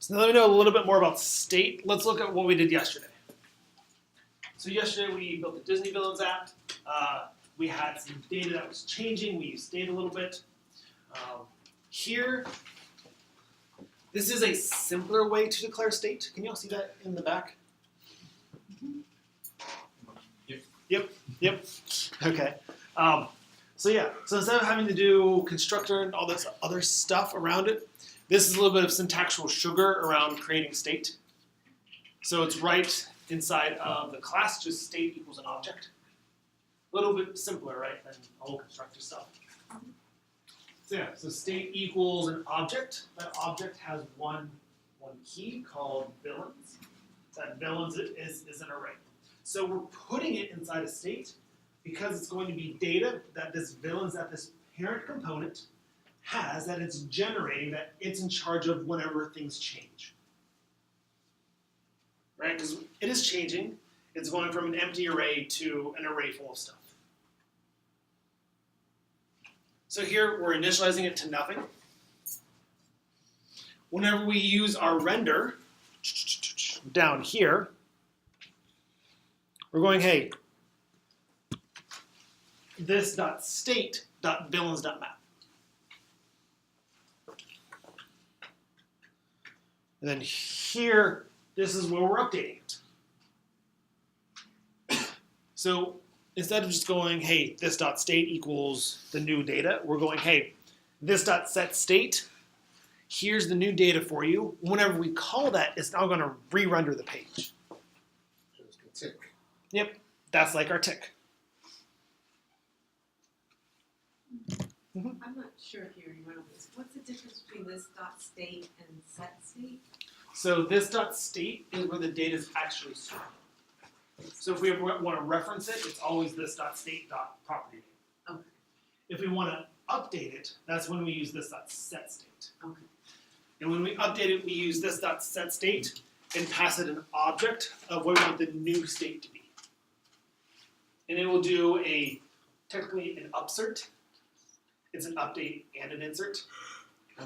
So now that we know a little bit more about state, let's look at what we did yesterday. So yesterday we built the Disney Villains app. We had some data that was changing. We used state a little bit. Here, this is a simpler way to declare state. Can you all see that in the back? Yep. Okay. So instead of having to do constructor and all this other stuff around it, this is a little bit of syntactical sugar around creating state. So it's right inside of the class, just state equals an object. A little bit simpler, right, than all constructor stuff. So state equals an object. That object has one key called villains. That villains is an array. So we're putting it inside a state because it's going to be data that this villains, that this parent component has, that it's generating, that it's in charge of whenever things change. Right? Because it is changing. It's going from an empty array to an array full of stuff. So here we're initializing it to nothing. Whenever we use our render down here, we're going, hey, this.state.villains.map. And then here, this is where we're updating it. So instead of just going, hey, this.state equals the new data, we're going, hey, this.setState, here's the new data for you. Whenever we call that, it's now going to re-render the page. Just a tick. Yep, that's like our tick. I'm not sure if you remember this. What's the difference between this dot state and set state? So this dot state is where the data is actually stored. So if we want to reference it, it's always this dot state dot property name. Okay. If we want to update it, that's when we use this dot set state. Okay. And when we update it, we use this dot set state and pass it an object of what we want the new state to be. And it will do technically an upsert. It's an update and an insert.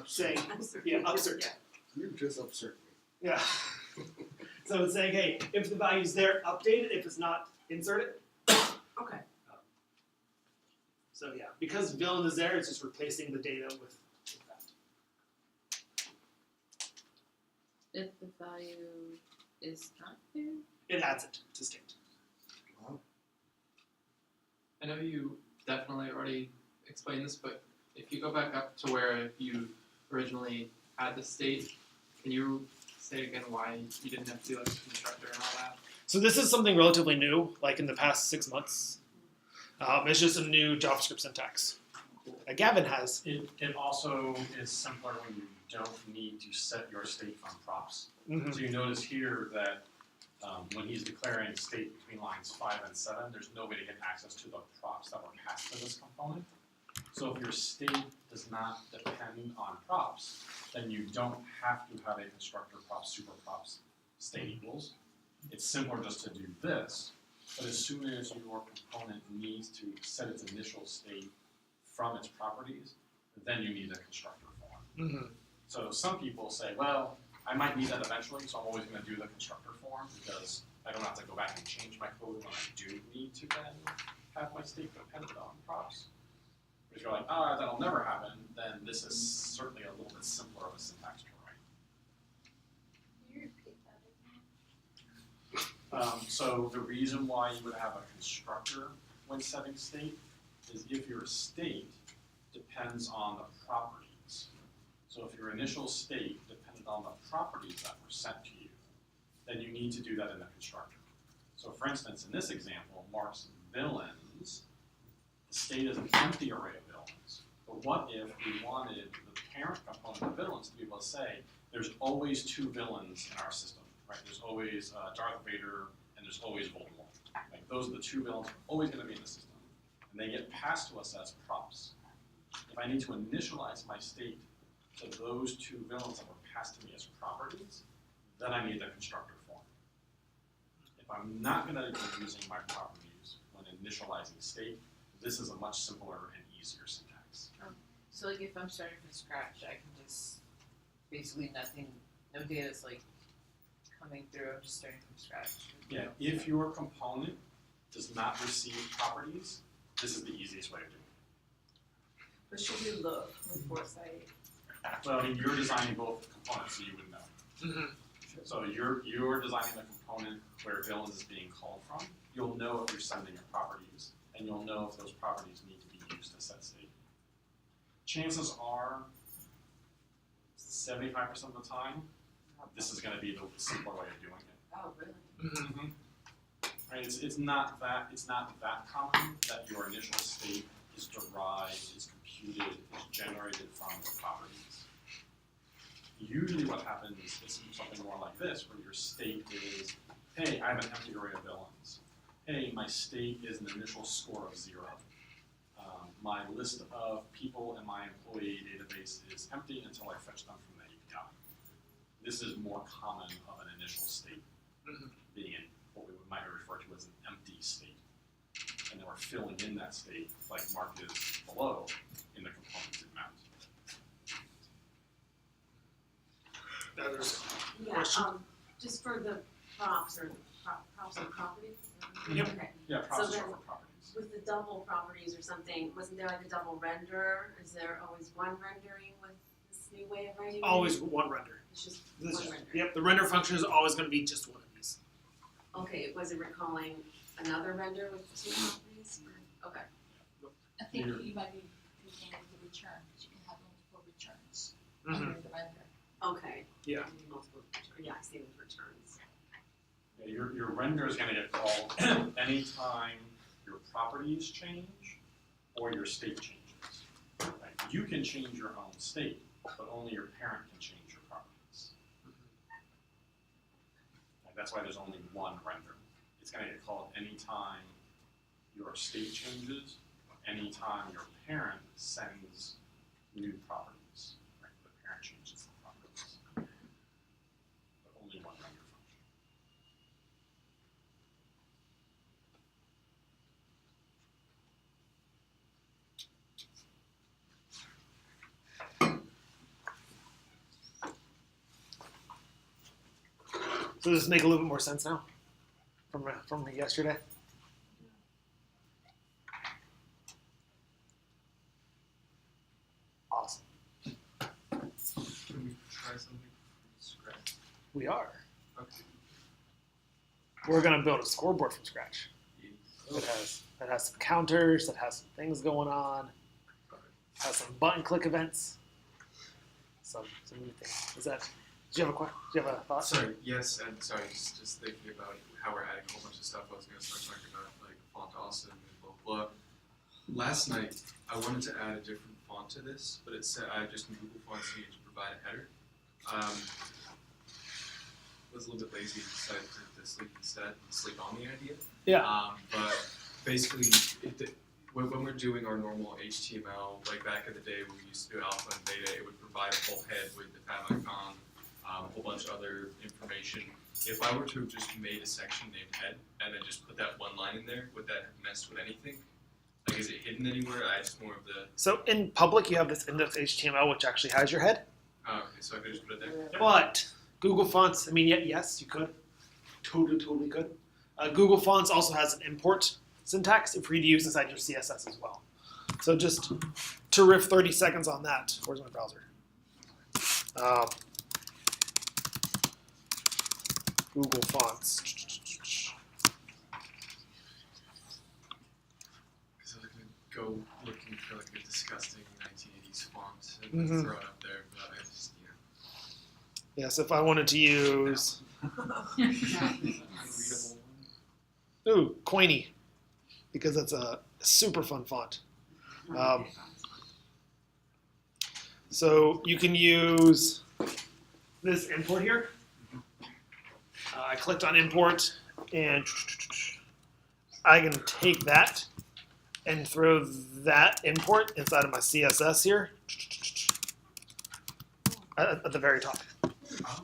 Saying, upsert. You just upsert me. Yeah. So it's saying, hey, if the value's there, update it. If it's not, insert it. Okay. So yeah, because villain is there, it's just replacing the data with that. If the value is not there? It adds it to state. Wow. I know you definitely already explained this, but if you go back up to where you originally had the state, can you say again why you didn't have to do like a constructor and all that? So this is something relatively new, like in the past 6 months. It's just a new JavaScript syntax. Gavin has. It also is simpler when you don't need to set your state from props. Mm-hmm. So you notice here that when he's declaring state between lines 5 and 7, there's no way to get access to the props that were passed to this component. So if your state does not depend on props, then you don't have to have a constructor props, super props state equals. It's simpler just to do this, but as soon as your component needs to set its initial state from its properties, then you need a constructor form. Mm-hmm. So some people say, well, I might need that eventually, so I'm always going to do the constructor form because I don't have to go back and change my code when I do need to then have my state dependent on props. If you're like, that'll never happen, then this is certainly a little bit simpler of a syntax to write. Can you repeat that again? So the reason why you would have a constructor when setting state is if your state depends on the properties. So if your initial state depended on the properties that were sent to you, then you need to do that in the constructor. So for instance, in this example, Mark's villains, the state is an empty array of villains. But what if we wanted the parent component of villains to be able to say, there's always 2 villains in our system, right? There's always Darth Vader and there's always Voldemort. Like those are the 2 villains always going to be in the system. And they get passed to us as props. If I need to initialize my state to those 2 villains that were passed to me as properties, then I need the constructor form. If I'm not going to be using my properties when initializing state, this is a much simpler and easier syntax. So like if I'm starting from scratch, I can just basically No data's like coming through, I'm just starting from scratch. Yeah, if your component does not receive properties, this is the easiest way of doing But should we look with foresight? it. Well, I mean, you're designing both components, so you would know. Mhm. So you're designing the component where villains is being called from. You'll know if you're sending it properties, and you'll know if those properties need to be used to set state. Chances are, 75% of the time, this is going to be the simpler way of doing it. Oh, really? Mhm. Right, it's not that common that your initial state is derived, is computed, is generated from the properties. Usually what happens is something more like this, where your state is, hey, I have an empty array of villains. Hey, my state is an initial score of 0. My list of people in my employee database is empty until I fetch them from the API. This is more common of an initial state being in what we might refer to as an empty state. And then we're filling in that state, like marked is below, in the components it mount. Yeah, Question? just for the props or props and properties? Yep. Okay, Yeah, processor then- for properties. with the double properties or something, wasn't there like a double render? Is there always one rendering with this new way of writing? it? Always one render. It's just This one is- render. Yep, the render function is always going to be just one of these. Okay, was it recalling another render with two properties? Okay, I think Here. you might be thinking of the return, because you can have multiple returns Mhm. under the render. okay. Yeah. Multiple, yeah, I see the returns. Yeah, your render is gonna get called anytime your properties change or your state changes. Right? You can change your own state, but only your parent can change your properties. Right, that's why there's only one render. It's gonna get called anytime your state changes, anytime your parent sends new properties. Right? The parent changes the properties. But only one render function. So does this make a little bit more sense now from yesterday? Awesome. Can we try something from scratch? We are. Okay. We're gonna build a scoreboard from scratch. That has some counters, that has some things going on, has some button click events, some new things. Is that? Do you have a thought? Sorry, yes, and sorry, just thinking about how we're adding a whole bunch of stuff. I was going to start talking about like font awesome and blah blah. Last night, I wanted to add a different font to this, but it said I just in Google Fonts needed to provide a header. Was a little bit lazy and decided to sleep instead and sleep on the idea. Yeah. But basically, when we're doing our normal HTML, like back in the day when we used to do alpha and beta, it would provide a full head with the favicon, a whole bunch of other information. If I were to have just made a section named head and then just put that one line in there, would that have messed with anything? Like, is it hidden anywhere? I just more of the. So in public, you have this index HTML, which actually has your head. Oh, okay, so I could just put it there. But Google Fonts, I mean, yes, you could. Totally could. Google Fonts also has an import syntax for you to use inside your CSS as well. So just to riff 30 seconds on that. Where's my browser? Google Fonts. Because I was going to go looking for like a disgusting 1980s font and throw it up there, but I just, Yes, if I wanted to use, unreadable. ooh, Coiny, because that's a super fun font. So you can use this import here. I clicked on import, and I can take that and throw that import inside of my CSS here at the very top. Oh,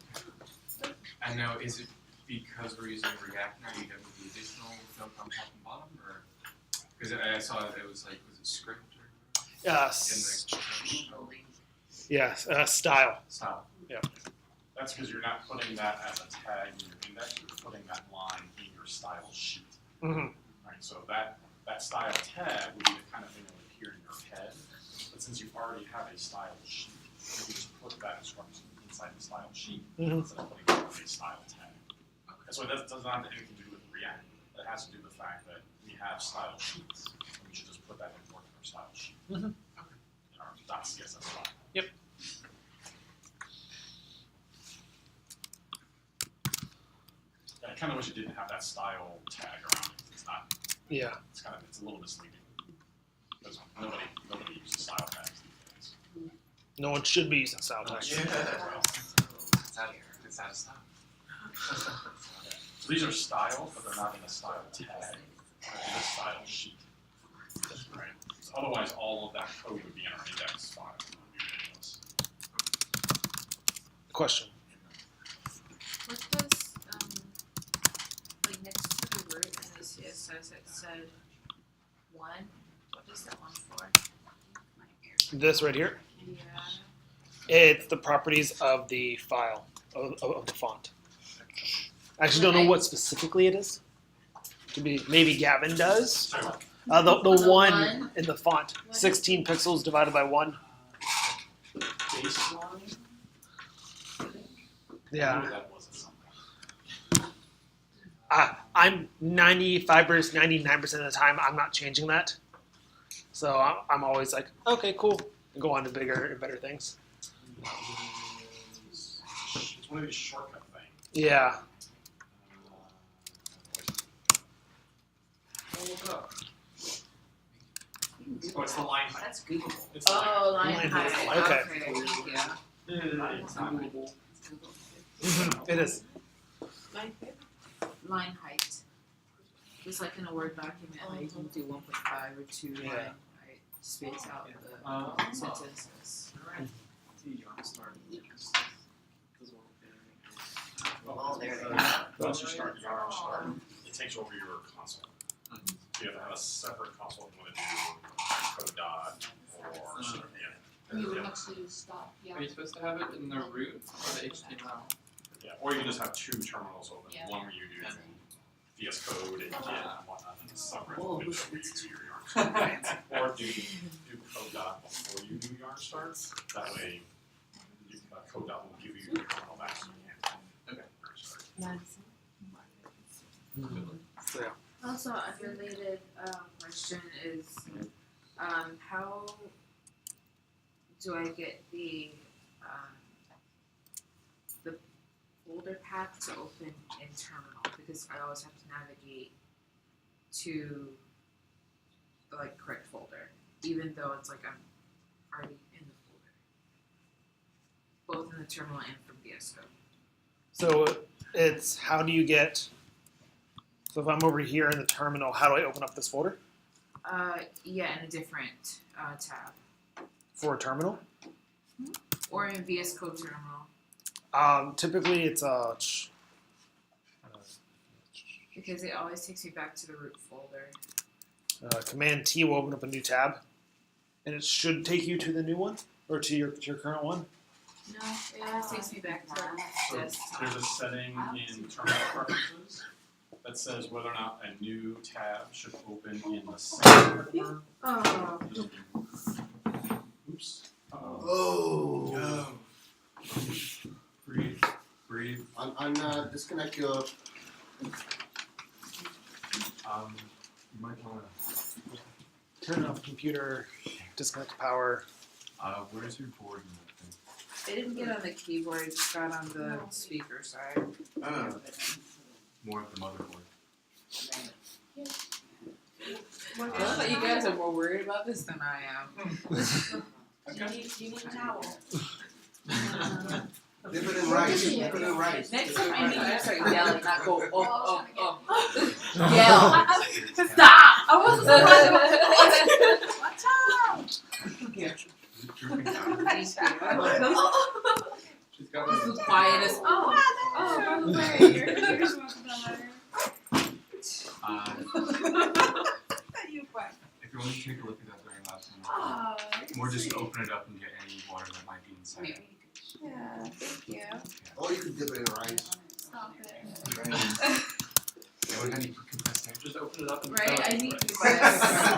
okay. And now, is it because we're using React now, you have the additional jump on top and bottom, or? Because I saw that it was like, was it script or? Yes. In the Yes. Style. style. Yeah. That's because you're not putting that as a tag in your index, you're putting that line in your style sheet. Mhm. Right, so that style tag would be the kind of thing that would appear in your head, but since you already have a style sheet, you can just put that instruction inside the style sheet Mhm. instead of putting it as a style tag. And so that doesn't have anything to do with React, that has to do with the fact that we have style sheets, and we should just put that in our style sheet. Mhm. In our .css file. Yep. I kind of wish it didn't have that style tag around it. It's not. Yeah. It's a little misleading. Because nobody uses style tags these days. No one should be using style tags. It's out of stock. So these are styles, but they're not in a style tag. They're in a style sheet. Right. So otherwise, all of that code would be in our index file. Question. What does, like next to the word in the CSS it said one, what is that one for? This right here, Yeah. it's the properties of the file, of the font. I actually don't know what specifically it is. Could be, maybe Gavin does. The The one one? in the font, 16 pixels divided by 1. Baseline? Yeah. I knew that wasn't something. I'm 95%, 99% of the time, I'm not changing that. So I'm always like, okay, cool. And go on to bigger and better things. It's one of these shortcut things. Yeah. Look it up. Oh, it's the line height. That's Google. It's the line Oh, line Line height, height, okay, okay. yeah. It's not Google. It is. Line height. Just like in a Word document, how you can do 1.5 or 2 Yeah. line height, space out Oh. the sentences. Oh, there they Once you start Yarn Start, it takes over your console. So you have to have a separate console if you want to do code dot or sort of, We would yeah. actually stop, yeah. Are you supposed to have it in the root or the HTML? Yeah, or you can just have two terminals open, Yeah. one where you do VS Code and Git and whatnot, and a separate Whoa. window where you do your Yarn Start. Or do code dot before you do Yarn Start, that way code dot will give you your terminal back so you can Okay. Yarn Start. So, yeah. Also, a related question is, how do I get the folder path to open in Terminal? Because I always have to navigate to the correct folder, even though it's like I'm already in the folder, both in the Terminal and from VS Code. So it's how do you get, so if I'm over here in the terminal, how do I open up this folder Yeah, in a different tab, for a terminal? or in VS Code Terminal. Typically it's Because it always takes me back to the root folder. Command T will open up a new tab, and it should take you to the new one or to your current one. No, it always takes me back to the So desktop. there's a setting in terminal preferences that says whether or not a new tab should open in the same folder. Oh, Oops. Oh. Breathe, breathe. I'm disconnect your. You might wanna, Turn off the computer, disconnect the power. where's your board in that thing? it didn't get on the keyboard, it just got on the speaker side. More of the motherboard. I thought you guys are more worried about this than I am. You need a towel. Dip it in rice. Dip it in rice. Next time I need you to start yelling, not go, Oh, Yell. Stop! I wasn't Watch out! Drooping down. Thank you. She's got This a is quiet as, You quack. If you want to take a look at that very last one, Oh, or just open it up and get any water that might be inside. yeah, thank you. Oh, you Put it rice. Stop it. Yeah, what kind of compressed air? Just open it up and Right, fill it I with need rice. to buy that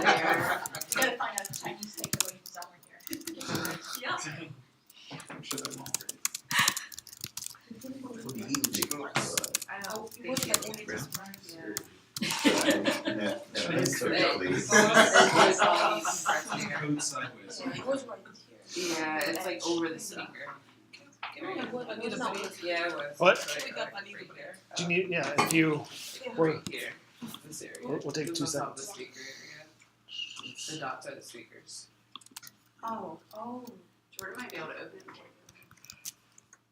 there. You gotta find out the Chinese takeaway from somewhere here. Yeah. I'm sure they're not great. What do you eat? Chicken rice. I Oh, don't it was think like only just burnt. Yeah. It's please. Code sideways. It was right here. Yeah, it's like over the speaker. Yeah, it was. What? Right, right here. Do you need? Yeah. If you, we're, Right here. This area. we'll take 2 That's not seconds. the speaker area. The dots are the speakers. Oh, Jordan might be able to open it.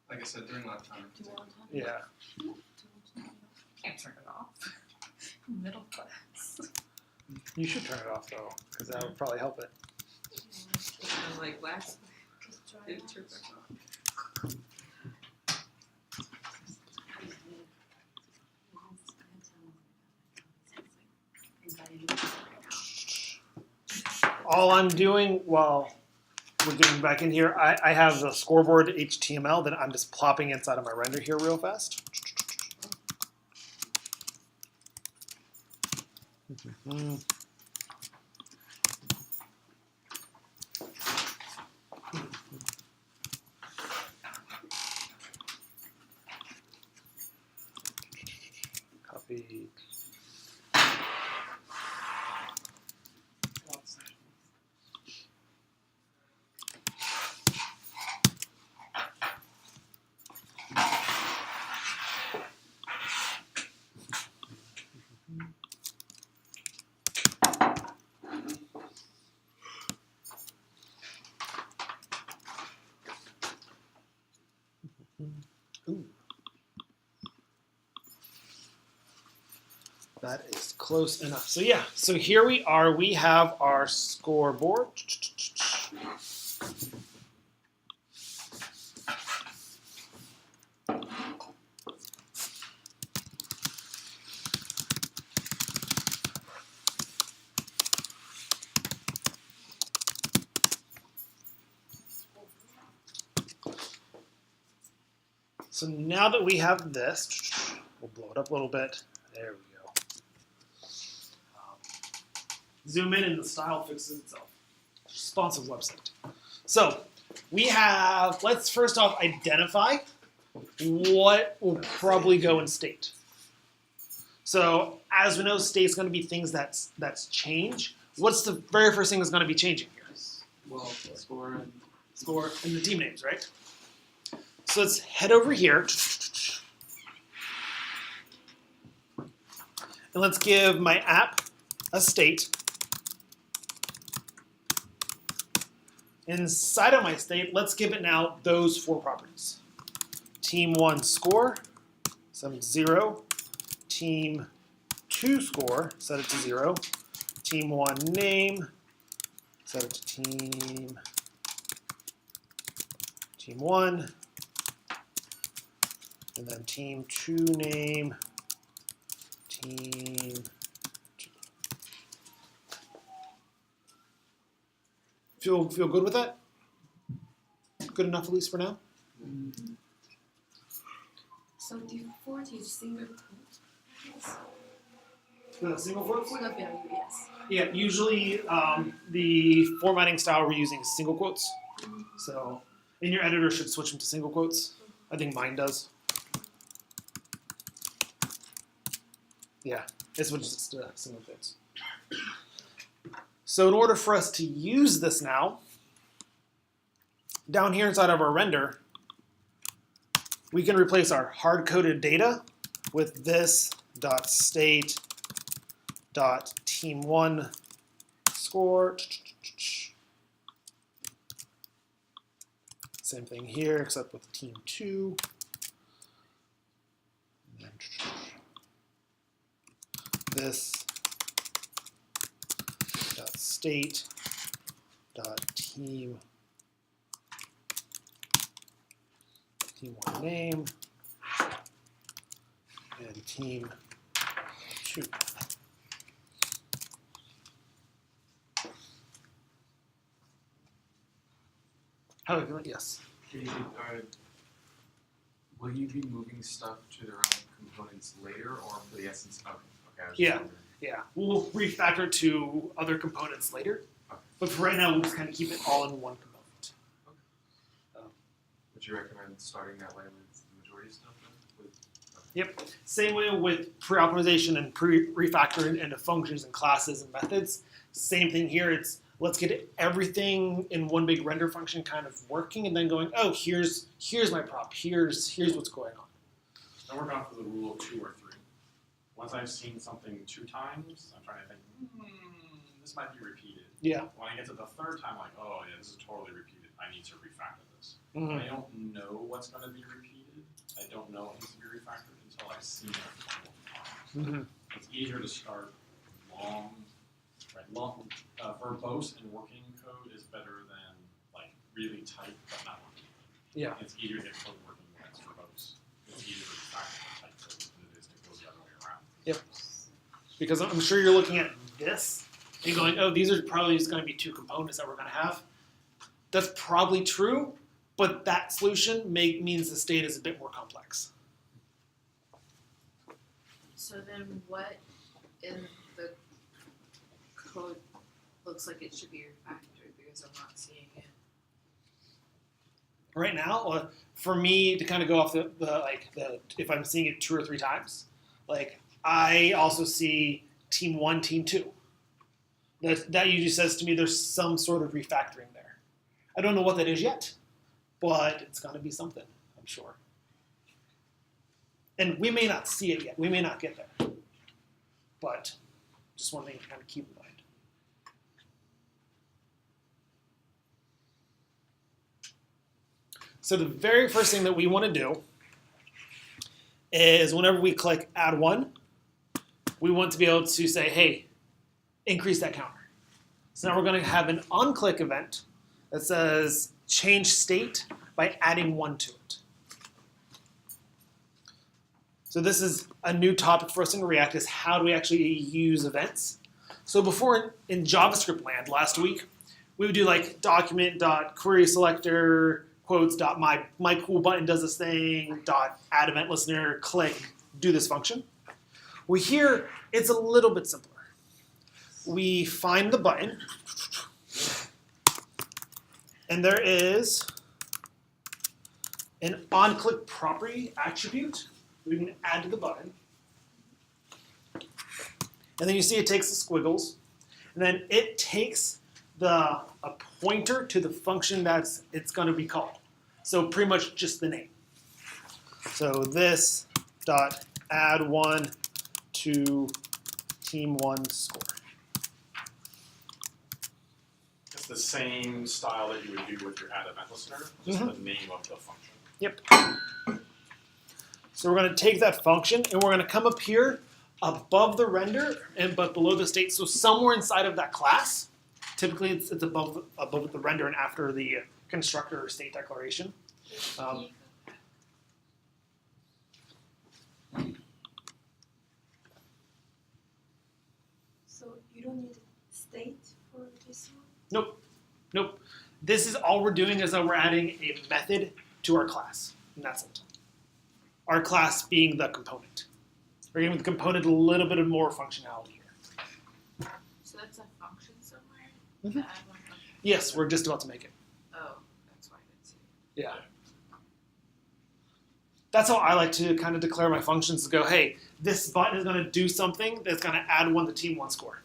Like I said, during lab time. Do you want to? Yeah. Can't turn it off. Middle class. You should turn it off though, because that would probably help it. And like last, it turned back on. All I'm doing while we're getting back in here, I have the scoreboard HTML that I'm just plopping inside of my render here real fast. Copy. Ooh. That is close enough. So yeah, so here we are. We have our scoreboard. So now that we have this, we'll blow it up a little bit. There we go. Zoom in and the style fixes itself. Responsive website. So we have, let's first off identify what will probably go in state. So as we know, state's going to be things that's change. What's the very first thing that's going to be changing here? Well, score and Score and the team names, right? So let's head over here. And let's give my app a state. Inside of my state, let's give it now those 4 properties. Team 1 score, set it to 0. Team 2 score, set it to 0. Team 1 name, set it to team 1. And then team 2 name, team 2. Feel good with that? Good enough at least for now? So default is single quote. Yes. The single quotes? Full value, yes. Yeah, usually the formatting style we're using is single quotes. So, and your editor should switch them to single quotes. I think mine does. Yeah, it switches to single quotes. So in order for us to use this now, down here inside of our render, we can replace our hard-coded data with this dot state dot team 1 score. Same thing here, except with team 2. And then this dot state dot team 1 name and team 2. How do you feel? Yes. Can you, Will you be moving stuff to their own components later or for the essence? Okay, I was just Yeah. wondering. Yeah, we'll refactor to other components later, but for right now, we'll just kind of keep it all in one component. Would you recommend starting that way with the majority of stuff then? With, Yep. Same way with pre-optimization and refactoring into functions and classes and methods. Same thing here. It's let's get everything in one big render function kind of working, and then going, oh, here's my prop. Here's what's going on. I work off of the rule of 2 or 3. Once I've seen something 2 times, I'm trying to think, this might be repeated. Yeah. When I get to the 3rd time, like, oh yeah, this is totally repeated. I need to refactor this. Mhm. When I don't know what's going to be repeated, I don't know what needs to be refactored until I've seen it a couple of times. Mhm. It's easier to start verbose and working code is better than like really tight but not working. Yeah. It's easier to get code working when it's verbose. It's easier to refactor tight code than it is to go the other way around. Because I'm sure you're looking at this and going, oh, these are probably just going to be 2 components that we're going to have. That's probably true, but that solution means the state is a bit more complex. So then what in the code looks like it should be refactored because I'm not seeing it? Right now, for me to kind of go off the if I'm seeing it 2 or 3 times, like I also see team 1, team 2. That usually says to me there's some sort of refactoring there. I don't know what that is yet, but it's going to be something, I'm sure. And we may not see it yet. We may not get there. But just one thing to kind of keep in mind. So the very first thing that we want to do is whenever we click add 1, we want to be able to say, hey, increase that counter. So now we're going to have an onClick event that says change state by adding 1 to it. So this is a new topic for us in React, is how do we actually use events? So before in JavaScript land last week, we would do like document.querySelector, quotes.my cool button does this thing, add event listener, click, do this function. Well, here it's a little bit simpler. We find the button, and there is an onClick property attribute we can add to the button. And then you see it takes the squiggles, and then it takes a pointer to the function that it's going to be called. So pretty much just the name. So this dot add 1 to team 1 score. It's the same style that you would do with your add event listener, just the name of the function. Yep. So we're going to take that function and we're going to come up here above the render but below the state. So somewhere inside of that class, typically it's above the render and after the constructor or state declaration. So you don't need state for this one? Nope. This is all we're doing is that we're adding a method to our class, and that's it. Our class being the component. We're giving the component a little bit of more functionality here. So that's a function somewhere? Mhm. The add 1 function? Yes, we're just about to make it. Oh, that's why I didn't see it. Yeah. That's how I like to kind of declare my functions, to go, hey, this button is going to do something that's going to add 1 to team 1 score.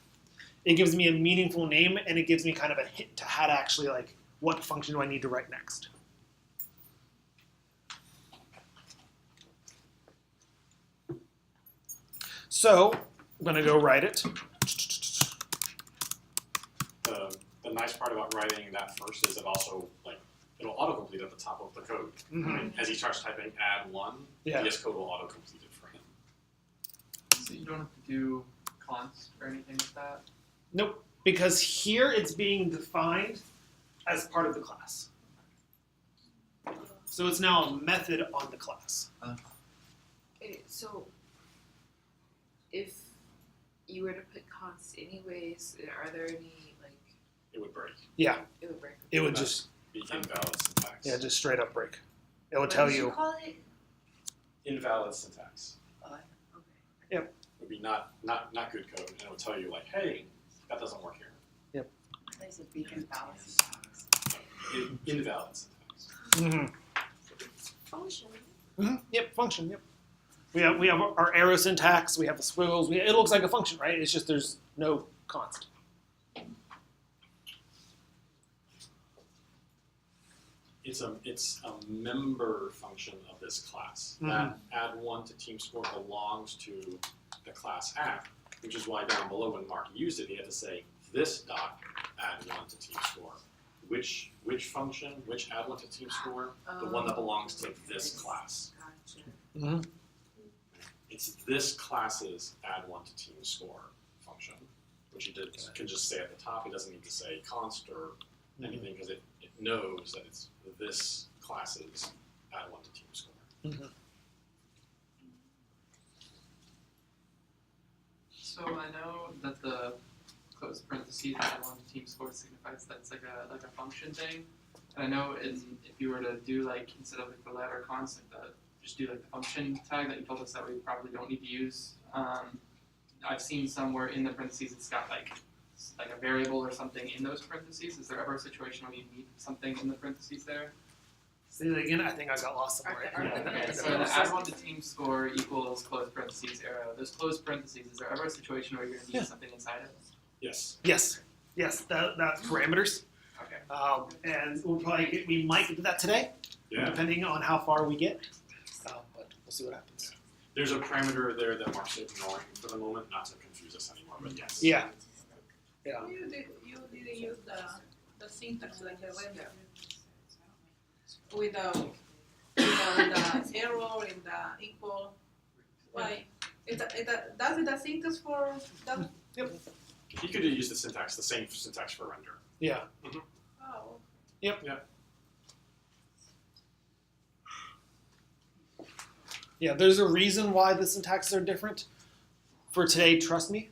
It gives me a meaningful name, and it gives me kind of a hint to how to actually, like, what function do I need to write next. So I'm going to go write it. The nice part about writing that first is it also, like, it'll autocomplete at the top of the code. As he starts typing add 1, Yeah. VS Code will autocomplete it for him. So you don't have to do const or anything like that? Nope, because here it's being defined as part of the class. So it's now a method on the class. Okay, so if you were to put const anyways, are there any, like, It would break. Yeah, it would break? it would just, Be invalid syntax. just straight up break. It would What tell did you call it? invalid syntax. Okay. Would be not good code, and it would tell you like, hey, that doesn't work here. There's a beacon fallacy. Invalid syntax. Mm-hmm. Function. Yep, function. Yep. We have our arrow syntax. We have the squiggles. It looks like a function, right? It's just there's no const. It's a member function of this class. That add one to team score belongs to the class app, which is why down below when Mark used it, he had to say this dot add one to team score. Which function? Which add one to team score? The one that belongs to this class. Gotcha. Mm-hmm. It's this class's add one to team score function, which can just say at the top. It doesn't need to say const or anything because it knows that it's this class's add one to team score. Mm-hmm. So I know that the close parentheses add one to team score signifies that's like a function thing. And I know if you were to do like instead of like the letter const like that, just do like the function tag that you told us that we probably don't need to use. I've seen somewhere in the parentheses it's got like a variable or something in those parentheses. Is there ever a situation where you need something in the parentheses there? Say that again. I think I got lost somewhere. Okay, so the add one to team score equals close parentheses arrow. Those close parentheses, is there ever a situation where you're going to need something inside it? Yes. Yes. That's parameters. Okay. And we might get to that today, Yeah. depending on how far we get. But we'll see what happens. There's a parameter there that Mark's ignoring for the moment, not to confuse us anymore, but yes. Yeah. You didn't use the syntax like the render without the arrow and the equal. Why? Does it the syntax for that? He could use the syntax, the same syntax for render. Yeah. Oh. Yeah, there's a reason why the syntaxes are different. For today, trust me.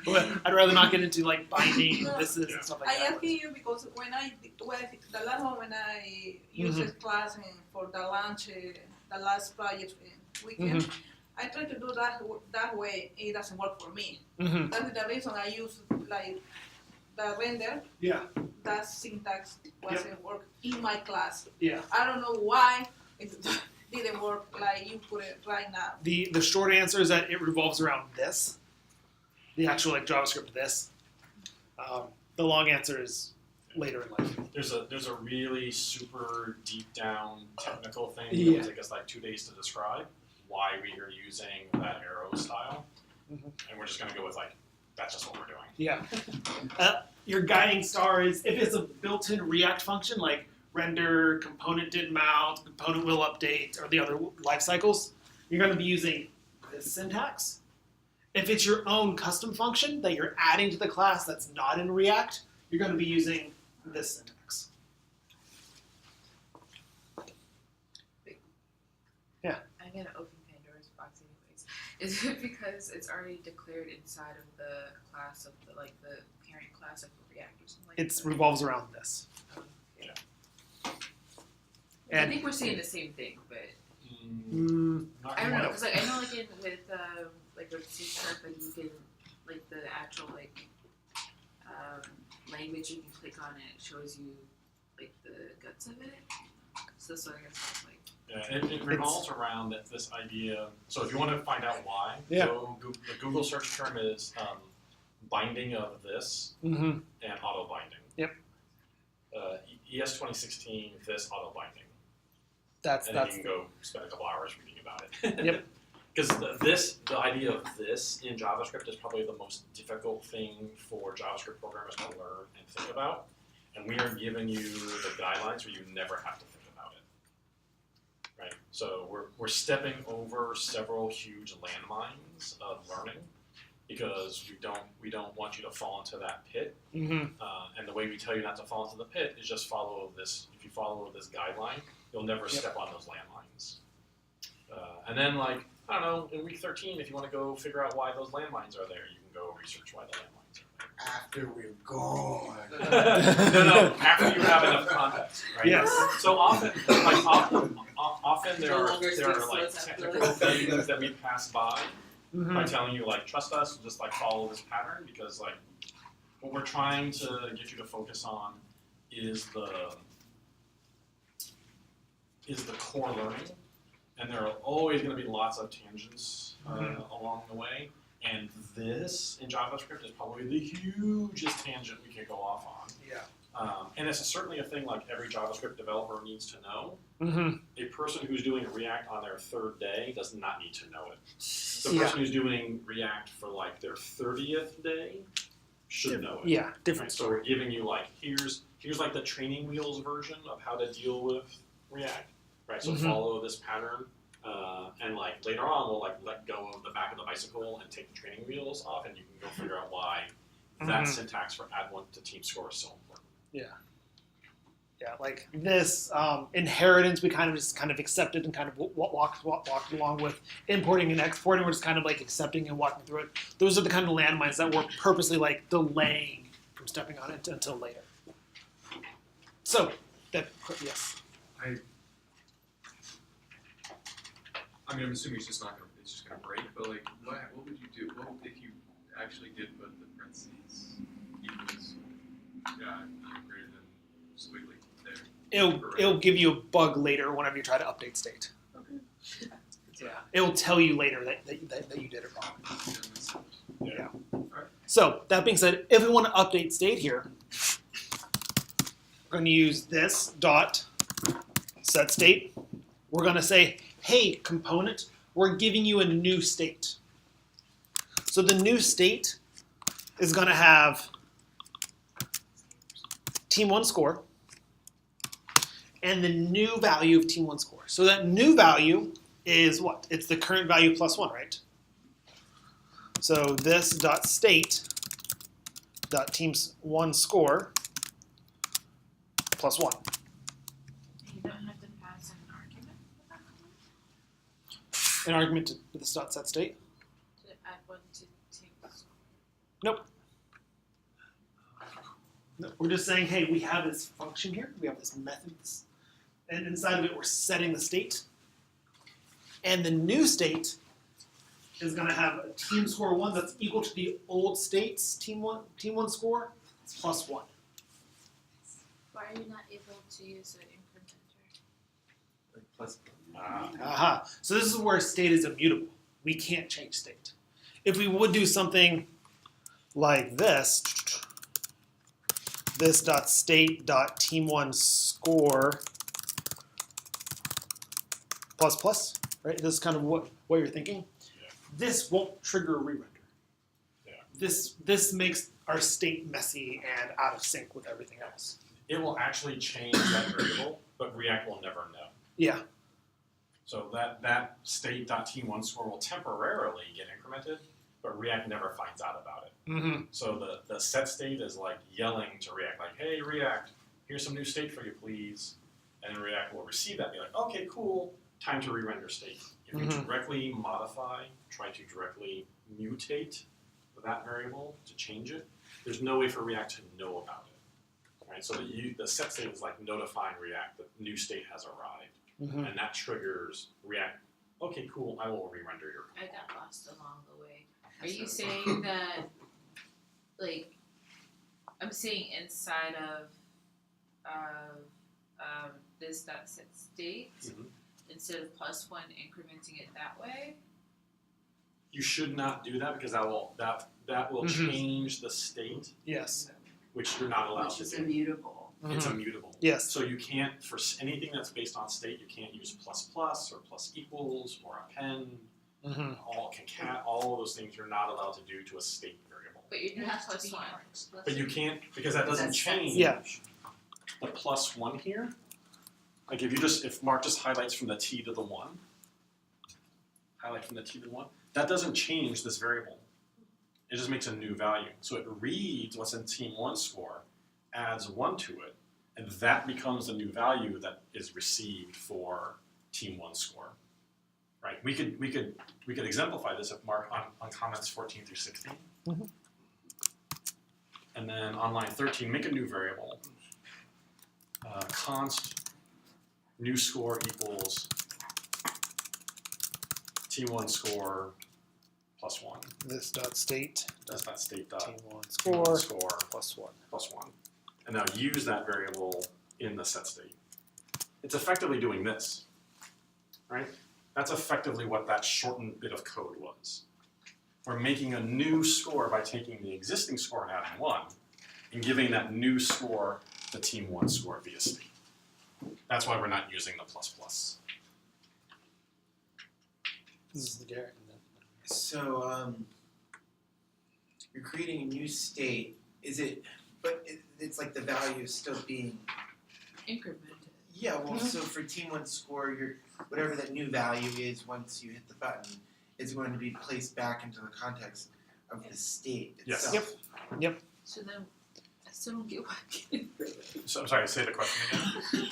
But I'd rather not get into like binding this is and stuff like I that. asking you because the last one when I used this class for the launch, the last project weekend, I tried to do that way. It doesn't work for me. Mm-hmm. That's the reason I use like the render. Yeah. That syntax wasn't work in my class. Yeah. I don't know why it didn't work like you put it right now. The short answer is that it revolves around this, the actual like JavaScript this. The long answer is later in life. There's a really super deep down technical thing that Yeah. will take us like 2 days to describe why we are using that arrow style, and we're just gonna go with like that's just what we're doing. Yeah. Your guiding star is if it's a built-in React function like render, component did mount, component will update, or the other life cycles, you're going to be using this syntax. If it's your own custom function that you're adding to the class that's not in React, you're going to be using this syntax. I'm gonna open Pandora's box anyways. Is it because it's already declared inside of the class of the parent class of React or something like It that? revolves around this. Okay. And I think we're saying the same thing, but Not I don't know quite. because I know with C# like you can like the actual language you can click on it shows you like the guts of it. So that's what I guess it's like. Yeah, it revolves around this idea. So if you want to find out why, Yeah. the Google search term is binding of this Mm-hmm. and auto binding. Yep. ES 2016 this auto binding, That's and then you can go spend a couple hours reading about it. Yep. Because the idea of this in JavaScript is probably the most difficult thing for JavaScript programmers to learn and think about, and we are giving you the guidelines where you never have to think about it. Right. So we're stepping over several huge landmines of learning because we don't want you to fall into that pit. Mm-hmm. And the way we tell you not to fall into the pit is just follow this. If you follow this guideline, you'll never step on those landmines. And then I don't know, in week 13, if you want to go figure out why those landmines are there, you can go research why the landmines are there. After we're gone. No, after you have enough context, right? Yes. So often, often there No are longer there are speaks like to us after technical this. things that we pass by by Mhm. telling you like trust us, just like follow this pattern, because like what we're trying to get you to focus on is the core learning, and there are always going to be lots of tangents along the way. And this in JavaScript is probably the hugest tangent we could go off on. Yeah. And it's certainly a thing like every JavaScript developer needs to know. Mhm. A person who's doing React on their 3rd day does not need to know it. The Yeah. person who's doing React for like their 30th day should know it. Yeah, different Right, so we're giving you like here's like the training wheels version of how to deal with React. Right, so Mhm. follow this pattern, and like later on we'll like let go of the back of the bicycle and take the training wheels off, and you can go figure out why that Mhm. syntax for add one to team score is so important. Yeah, like this inheritance, we kind of accepted and kind of walked along with. Importing and exporting, we're just kind of like accepting and walking through it. Those are the kind of landmines that we're purposely like delaying from stepping on it until later. So that yes. I mean, I'm assuming it's just gonna break, but like, what would you do? What if you actually did put the parentheses equals, greater than squiggly there? It'll give you a bug later whenever you try to update state. Okay. Yeah, it will tell you later that you did it wrong. Yeah. So that being said, if we want to update state here, we're going to use this dot set state. We're going to say, hey, component, we're giving you a new state. So the new state is going to have team 1 score and the new value of team 1 score. So that new value is what? It's the current value plus 1, right? So this dot state dot teams 1 score plus 1. You don't have to pass an argument with that An argument to this dot set state. to add one to take this. No, we're just saying, hey, we have this function here. We have this method, and inside of it, we're setting the state. And the new state is going to have a team score 1 that's equal to the old state's team one score plus 1. Why are you not able to use an incrementer? Like plus. Aha. So this is where state is immutable. We can't change state. If we would do something like this dot state dot team 1 score plus plus, right? This is kind of what you're thinking. Yeah. This won't trigger a re-render. Yeah. This makes our state messy and out of sync with everything else. It will actually change that variable, but React will never know. Yeah. So that state.team1 score will temporarily get incremented, but React never finds out about it. Mm-hmm. So the set state is like yelling to React, like, hey, React, here's some new state for you, please. And then React will receive that and be like, okay, cool, time to re-render state. If you Mhm. directly modify, try to directly mutate that variable to change it, there's no way for React to know about it. Right? So the set state is like notifying React that new state has arrived. Mm-hmm. And that triggers React, okay, cool, I will re-render your I got lost along the way. Are you saying that, like, I'm saying inside of this dot set state, Mhm. instead of plus 1 incrementing it that way? You should not do that because that will Mhm. change the state, Yes. which you're not allowed Which to is do. immutable. It's Mhm. immutable. Yes. So you can't, for anything that's based on state, you can't use plus plus or plus equals or append, Mm-hmm. all concat, all of those things you're not allowed to do to a state variable. But you're It doing has to plus be 1. But you can't, because that doesn't That's change Yeah. the plus 1 here. Like if Mark just highlights from the T to the 1, highlight from the T to the 1, that doesn't change this variable. It just makes a new value. So it reads what's in team 1 score, adds 1 to it, and that becomes the new value that is received for team 1 score. Right? We could exemplify this if Mark on comments 14 through 16. Mhm. And then on line 13, make a new variable. Const new score equals T1 score plus 1. This dot state, That's not state dot team one T1 score score plus 1. plus 1. And now use that variable in the set state. It's effectively doing this, right? That's effectively what that shortened bit of code was. We're making a new score by taking the existing score and adding 1, and giving that new score the team 1 score via state. That's why we're not using the plus plus. This is the Garrett. So you're creating a new state. Is it? But it's like the value is still being. Incremented. Yeah. Well, so for team 1 score, your whatever that new value is once you hit the button is going to be placed back into the context of the state Yes. itself. Yep. So then, I still don't get why I can't increment. So I'm sorry, say the question again.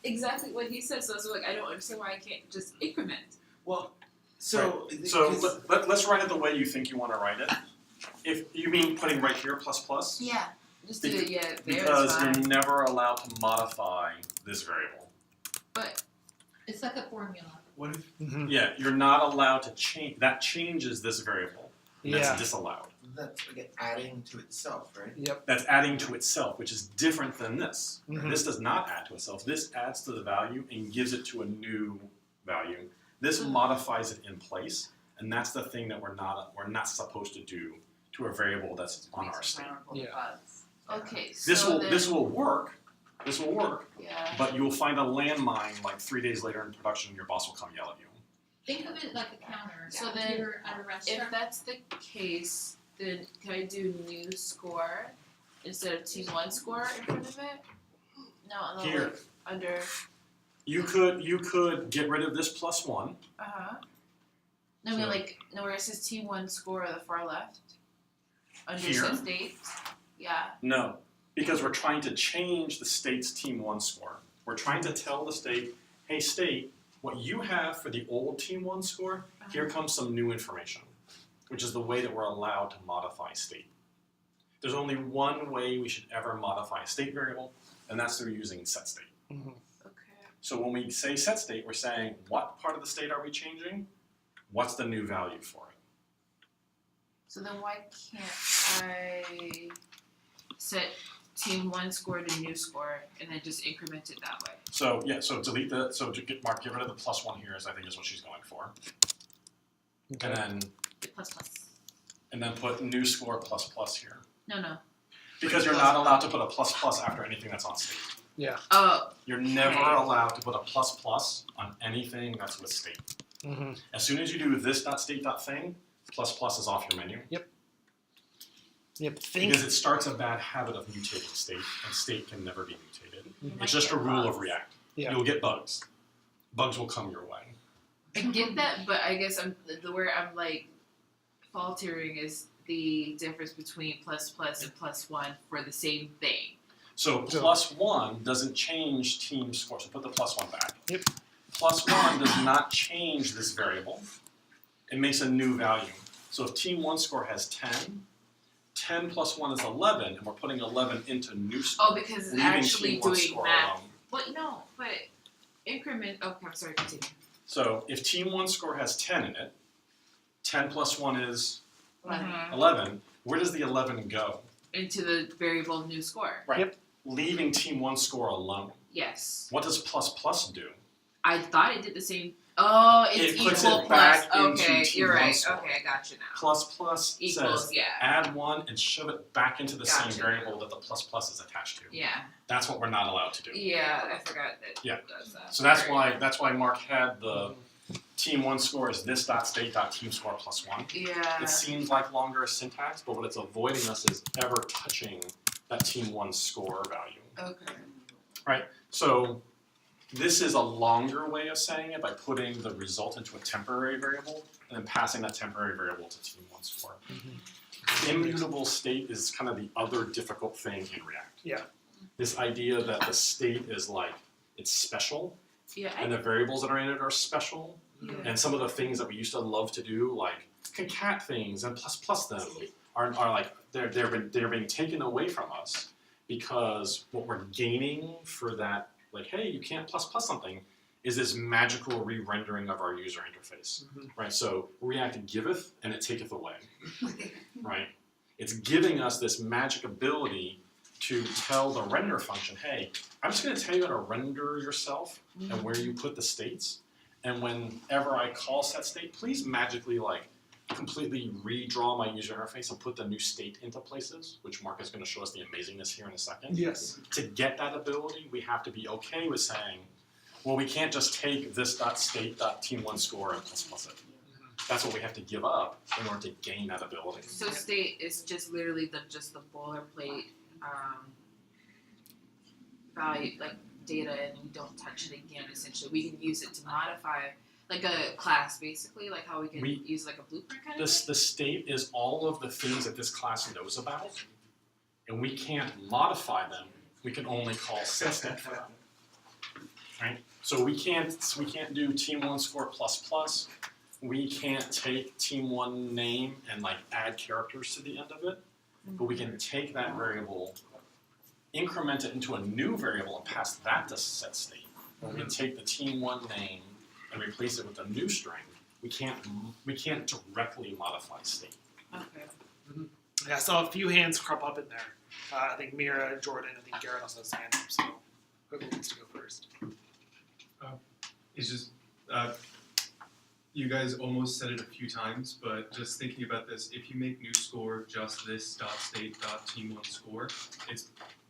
Exactly what he said, so I was like, I don't understand why I can't just increment. Well, so So 'cause- let's write it the way you think you want to write it. If you mean putting right here plus plus, Yeah. Just do it, yeah, there because is you're fine. never allowed to modify this variable. But It's like a formula. what if Mm-hmm. Yeah, you're not allowed to change. That changes this variable. And Yeah. That's disallowed. that's like adding to itself, right? Yep. That's adding to itself, which is different than this. Mhm. This does not add to itself. This adds to the value and gives it to a new value. This modifies it in place, and that's the thing that we're not supposed to do to a variable that's on our state. Yeah. okay, so This will then, this will work. This will work, yeah. but you'll find a landmine like 3 days later in production. Your boss will come yell at you. Think of it like a counter. So If then, you're at a restaurant. If that's the case, then can I do new score instead of team 1 score in front of it? No, Here. like under You could get rid of this plus 1. No, I mean So- like no where it says team 1 score on the far left. Under Here? set state. Yeah. No, because we're trying to change the state's team 1 score. We're trying to tell the state, hey state, what you have for the old team 1 score, here comes some new information, which is the way that we're allowed to modify state. There's only one way we should ever modify a state variable, and that's through using set state. Mm-hmm. Okay. So when we say set state, we're saying what part of the state are we changing? What's the new value for it? So then why can't I set team 1 score to new score and then just increment it that way? So yeah, so delete the, so to get Mark, get rid of the plus 1 here, is I think is what she's going for. Okay. And Plus plus. then put new score plus plus here. No. Because you're not allowed to put a plus plus after anything that's on state. Oh, You're never Okay. allowed to put a plus plus on anything that's with state. Mm-hmm. As soon as you do this dot state dot thing, plus plus is off your menu. Yep. Think. Because it starts a bad habit of mutating state, and state can never be mutated. Mhm. It's just a rule of React. Yeah. You'll get bugs. Bugs will come your way. I get that, but I guess the where I'm like faltering is the difference between plus plus and plus 1 for the same thing. So So- plus 1 doesn't change team score. So put the plus 1 back. Yep. Plus 1 does not change this variable. It makes a new value. So if team 1 score has 10, 10 plus 1 is 11, and we're putting 11 into new score. Oh, because it's leaving actually team 1 doing score math. alone. But no, but increment. Okay, I'm sorry. Continue. So if team 1 score has 10 in it, 10 plus 1 is Mhm. 11. Where does the 11 go? Into the variable new score. Right. Yep. Leaving team 1 score alone. Yes. What does plus plus do? I thought it did the same. Oh, it's It puts equal it plus. back into Okay, team you're 1 right. score. Okay, I got you now. Plus plus Equals, says yeah. add 1 and shove it back into the Gotcha. same variable that the plus plus is attached to. Yeah. That's what we're not allowed to do. Yeah, I forgot that Yeah. it does that. So that's Alright. why Mark had the team 1 score is this dot state dot team score plus 1. Yeah. It seems like longer syntax, but what it's avoiding us is ever touching that team 1 score value. Okay. So this is a longer way of saying it by putting the result into a temporary variable and then passing that temporary variable to team 1 score. Immutable state is kind of the other difficult thing in React. Yeah. This idea that the state is like, it's special, Yeah. and the variables that are in it are special, Yeah. and some of the things that we used to love to do, like concat things and plus plus them, are like they're being taken away from us because what we're gaining for that, like, hey, you can't plus something, is this magical re-rendering of our user interface, right? So React giveth and it taketh away, right? It's giving us this magic ability to tell the render function, hey, I'm just going to tell you how to render yourself and where you put the states, and whenever I call set state, please magically like completely redraw my user interface and put the new state into places, which Mark is going to show us the amazingness here in a second. Yes. To get that ability, we have to be okay with saying, well, we can't just take this .state.team1 score and plus it. That's what we have to give up in order to gain that ability. So state is just literally the boilerplate value, like data, and we don't touch it again. Essentially, we can use it to modify like a class, basically, like how we can use like a blueprint kind of thing. The state is all of the things that this class knows about, and we can't modify them. We can only call set state for them. Right? So we can't do team1 score plus. We can't take team1 name and like add characters to the end of it, but we can take that variable, increment it into a new variable, and pass that to set state. We can take the team1 name and replace it with a new string. We can't directly modify state. Okay. Yeah, I saw a few hands crop up in there. I think Mira, Jordan, I think Garrett also has a hand up, so whoever wants to go first. It's just, you guys almost said it a few times, but just thinking about this, if you make new score just this .state.team1 score, it's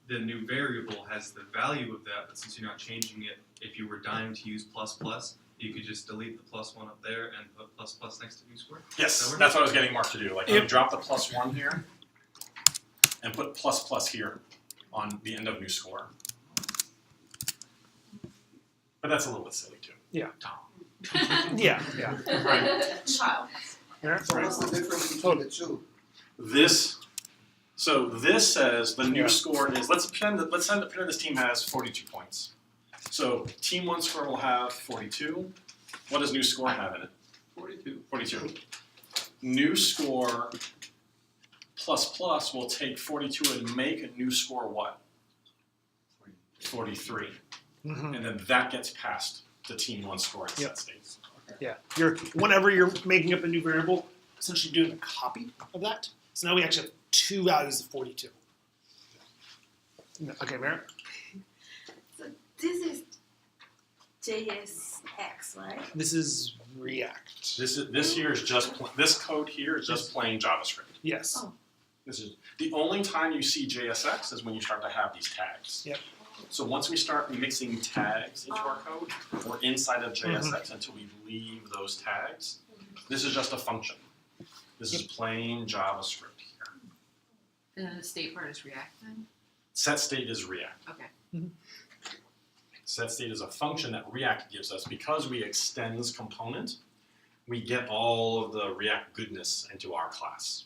the new variable has the value of that, but since you're not changing it, if you were dying to use plus, you could just delete the +1 up there and put plus next to new score? Yes, that's what I was getting Mark to do. Like, you drop the +1 here, and put plus here on the end of new score. But that's a little bit silly too. Yeah. Tom. Yeah. Right. Child. Yeah. So what's the difference between the two? This says the new score is, let's pretend this team has 42 points. So team1 score will have 42. What does new score have in it? 42. New score plus will take 42 and make a new score what? 43. Mm-hmm. And then that gets passed to team1 score in set states. Yeah. Whenever you're making up a new variable, essentially doing a copy of that. So now we actually have two values of 42. Okay, Mara? So this is JSX, right? This is React. This here is just this code here is just plain JavaScript. Yes. Oh. This is the only time you see JSX is when you start to have these tags. Yep. So once we start mixing tags into our code, we're inside of JSX until we leave those tags. This is just a function. This is plain JavaScript here. And then the state part is React then? Set state is React. Okay. Set state is a function that React gives us. Because we extends component, we get all of the React goodness into our class.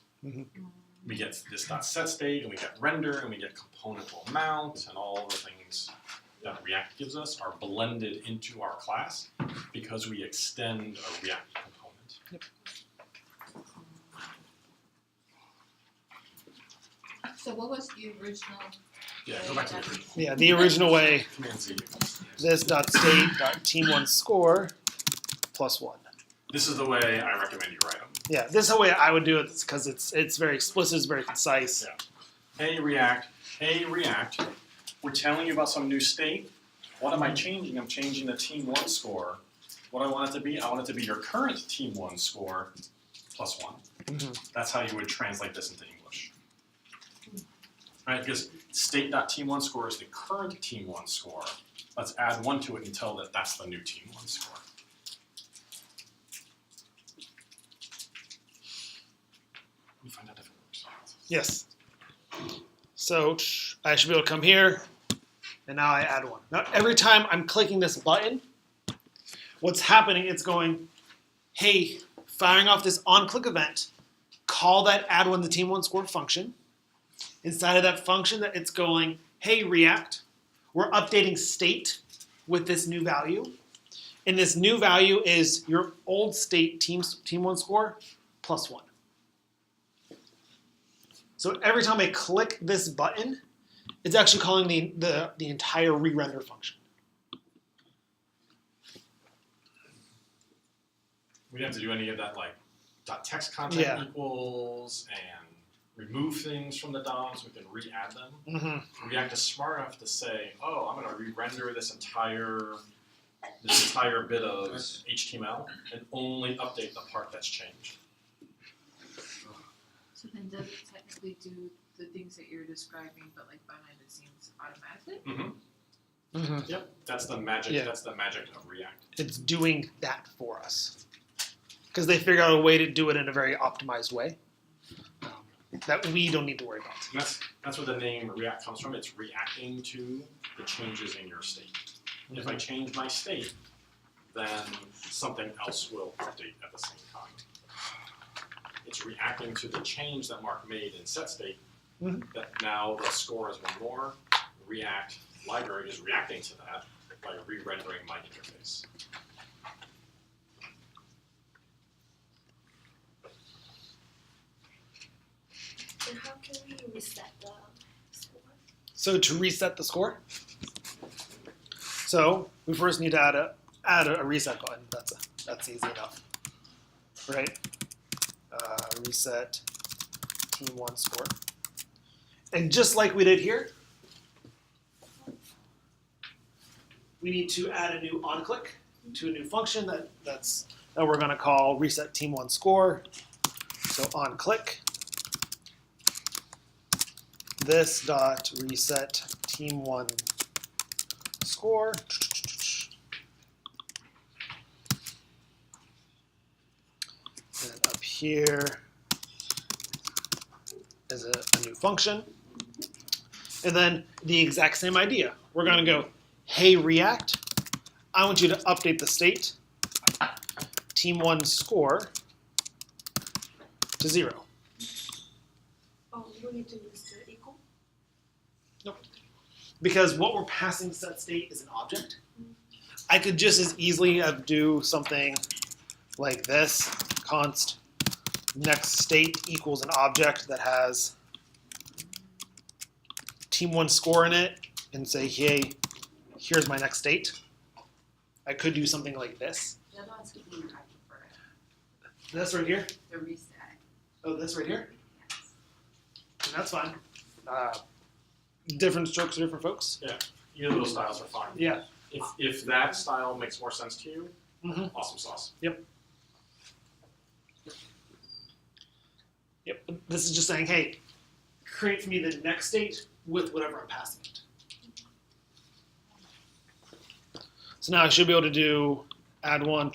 We get this .set state, and we get render, and we get component will mount, and all the things that React gives us are blended into our class because we extend a React component. So what was the original? Yeah, go back to the original. Yeah, the original way, Command Z. this .state.team1 score +1. This is the way I recommend you write them. Yeah, this is the way I would do it because it's very explicit, it's very concise. Yeah. Hey React, we're telling you about some new state. What am I changing? I'm changing the team1 score. What I want it to be? I want it to be your current team1 score +1. That's how you would translate this into English. Right, because state.team1 score is the current team1 score. Let's add 1 to it and tell that that's the new team1 score. Let me find out if it works. Yes. So I should be able to come here, and now I add 1. Now every time I'm clicking this button, what's happening, it's going, hey, firing off this onClick event, call that add 1 to team1 score function. Inside of that function, that it's going, hey React, we're updating state with this new value. And this new value is your old state team1 score +1. So every time I click this button, it's actually calling the entire re-render function. We didn't have to do any of that like .text content Yeah. equals and remove things from the DOMs. We can re-add them. Mm-hmm. React is smart enough to say, oh, I'm going to re-render this entire bit of HTML and only update the part that's changed. So then does it technically do the things that you're describing, but like behind the scenes automatically? Mm-hmm. Yep, that's the magic. Yeah. That's the magic of React. It's doing that for us. Because they figured out a way to do it in a very optimized way that we don't need to worry about. And that's where the name React comes from. It's reacting to the changes in your state. If I change my state, then something else will update at the same time. It's reacting to the change that Mark made in setState. That now the score is one more. React library is reacting to that by re-rendering my interface. And how can we reset the score? So to reset the score, so we first need to add a reset button. That's easy enough, right? Reset team 1 score, and just like we did here, we need to add a new onClick to a new function that we're going to call reset team 1 score. So onClick this dot reset team 1 score. And up here is a new function. And then the exact same idea. We're going to go, hey React, I want you to update the state team 1 score to 0. Oh, we need to use the equal? Because what we're passing set state is an object. I could just as easily do something like this, const next state equals an object that has team 1 score in it, and say, hey, here's my next state. I could do something like this. The other one's the blue, I prefer it. This right here. The reset, Oh, this right here. yes. And that's fine. Different strokes for different folks. Either of those styles are fine. Yeah. If that style makes more sense to you, Mhm. awesome sauce. Yep. This is just saying, hey, create for me the next state with whatever I'm passing it. So now I should be able to do add one,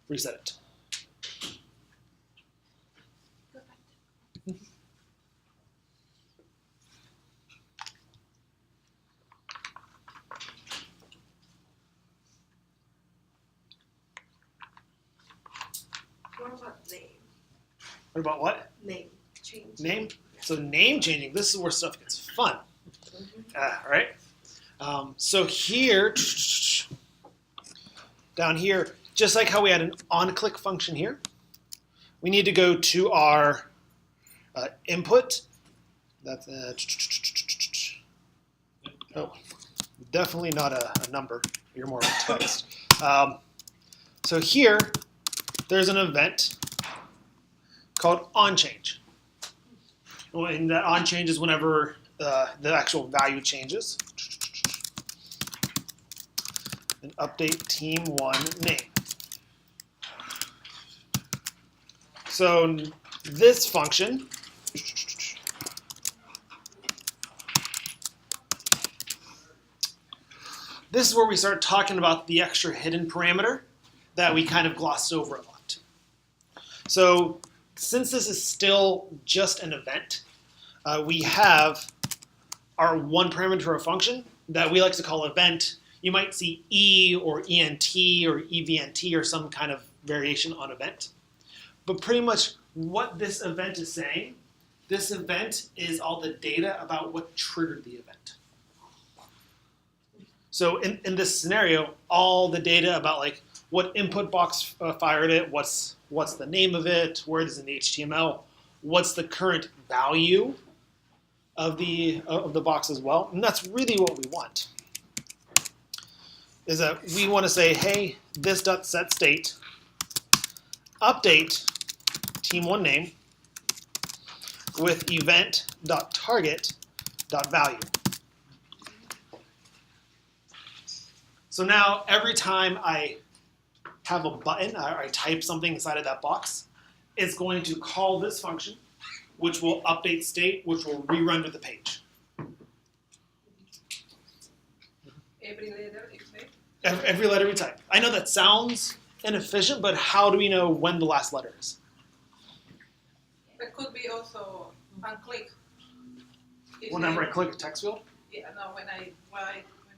reset it. What about name? What about what? Name change. Name? So name changing, this is where stuff gets fun. All right. So here, down here, just like how we had an onClick function here, we need to go to our input. That's oh, definitely not a number. You're more of a text. So here, there's an event called onChange. And that onChange is whenever the actual value changes. And update team 1 name. So this function this is where we start talking about the extra hidden parameter that we kind of glossed over a lot. So since this is still just an event, we have our one parameter of function that we like to call event. You might see E or ENT or EVNT or some kind of variation on event. But pretty much what this event is saying, this event is all the data about what triggered the event. So in this scenario, all the data about like what input box fired it, what's the name of it, where it is in the HTML, what's the current value of the box as well. And that's really what we want. Is that we want to say, hey, this dot set state, update team1 name with event.target.value. So now every time I have a button, or I type something inside of that box, it's going to call this function, which will update state, which will re-render the page. Every letter is made. Every letter we type. I know that sounds inefficient, but how do we know when the last letter is? It could be also on click. If Whenever I- I click a text field? Yeah, no, when I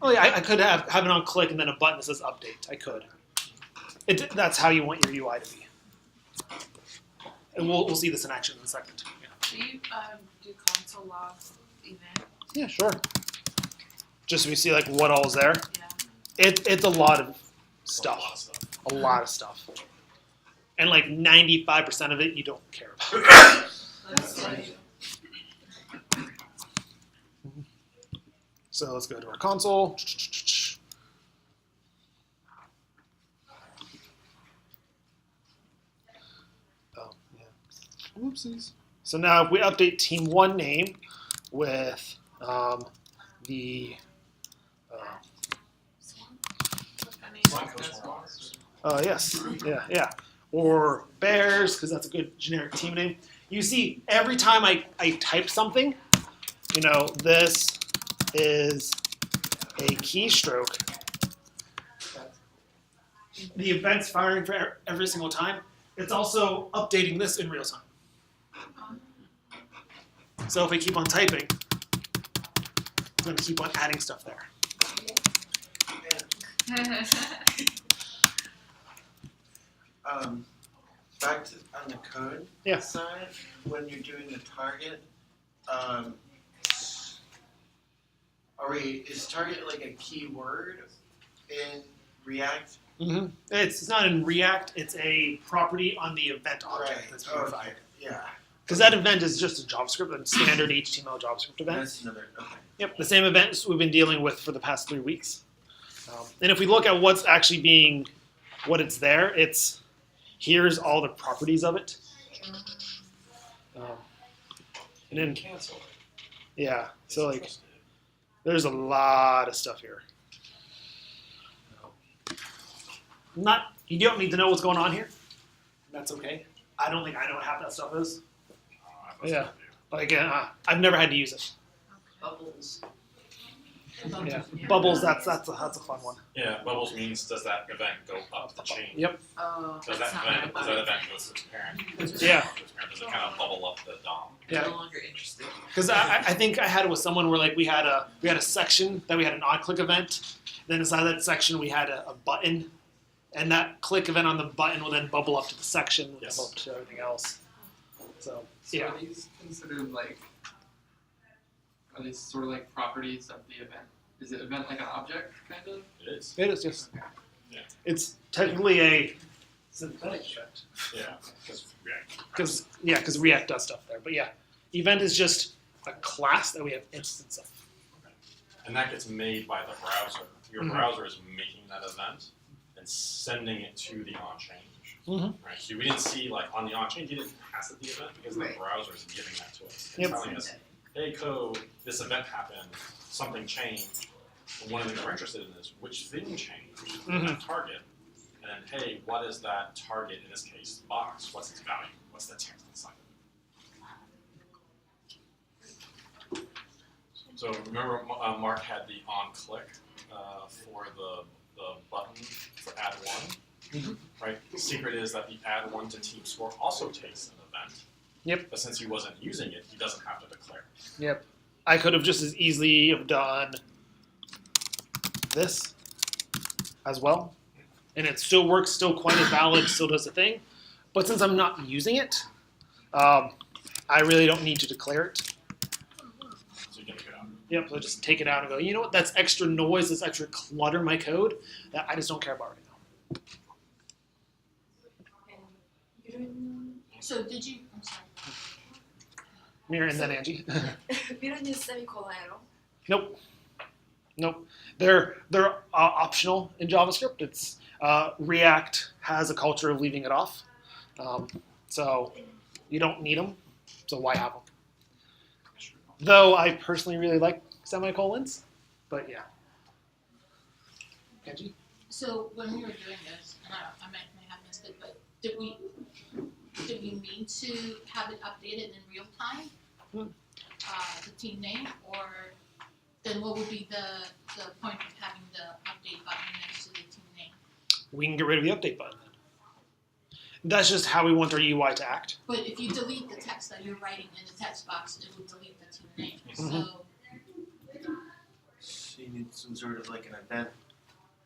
Oh yeah, I could have it on click and then a button that says update. I could. That's how you want your UI to be. And we'll see this in action in a second. Yeah, Do you do console log event? yeah, sure. Just so we see like what all is there. Yeah. It's a lot of stuff. A lot of stuff. And like 95% of it you don't care about. that's right. So let's go to our console. Oh, yeah. Whoopsies. So now if we update team1 name with the yes, yeah, or bears, because that's a good generic team name. You see, every time I type something, this is a keystroke. The event's firing for every single time. It's also updating this in real time. So if I keep on typing, I'm going to keep on adding stuff there. Back to on the code Yeah. side, when you're doing a target, is target like a keyword in React? Mm-hmm. It's not in React. It's a property on the event object that's purified. Okay. Yeah. Because that event is just a JavaScript, a standard HTML JavaScript event. That's another. Okay. Yep, the same events we've been dealing with for the past 3 weeks. And if we look at what's actually being, what it's there, it's here's all the properties of it. And then Cancel it. yeah, so like there's a lot of stuff here. You don't need to know what's going on here. That's okay. I don't think I know what half that stuff is. Yeah, like I've never had to use it. Bubbles. Yeah, bubbles. That's a fun one. Yeah, bubbles means does that event go up the chain? Yep. Oh, Does that's that not event, what does I that event go to its parent? Yeah. Does it kind of bubble up the DOM? Yeah. I'm no longer interested. Because I think I had it with someone where like we had a section that we had an odd click event. Then inside that section we had a button, and that click event on the button will then bubble up to the section, and Yes. bubble up to everything else. So So yeah, are these considered like, are these sort of like properties of the event? Is it event like an object, kind of? It is. it is just. Yeah. It's technically a synthetic event Yeah, because React. because React does stuff there. But yeah, event is just a class that we have instance of. And that gets made by the browser. Your Mhm. browser is making that event and sending it to the on-change. Mhm. Right? So we didn't see like on the on-change, you didn't pass it the event because Right. the browser is giving that to us. It's Yep. telling us, hey code, this event happened, something changed. And one of the things we're interested in is which thing changed in that target. And then, hey, what is that target, in this case, box? What's its value? What's the text inside of it? So remember Mark had the on-click for the button for add one, right? The secret is that the add one to team score also takes an event. Yep. But since he wasn't using it, he doesn't have to declare it. Yep. I could have just as easily have done this as well. And it still works, still quite as valid, still does the thing. But since I'm not using it, I really don't need to declare it. So you can take it out. Yep, so just take it out and go, you know what, that's extra noise, that's extra clutter in my code that I just don't care about right now. So did you, I'm sorry. Mira and then Angie. We don't use semicolon at all. Nope. They're optional in JavaScript. It's React has a culture of leaving it off, so you don't need them. So why have them? Though I personally really like semicolons, but yeah. Angie? So when we were doing this, and I may have missed it, but did we mean to have it updated in real time? The team name, or then what would be the point of having the update button next to the team name? We can get rid of the update button then. That's just how we want our UI to act. But if you delete the text that you're writing in the text box, it would delete the team name. Mhm. So you need some sort of like an event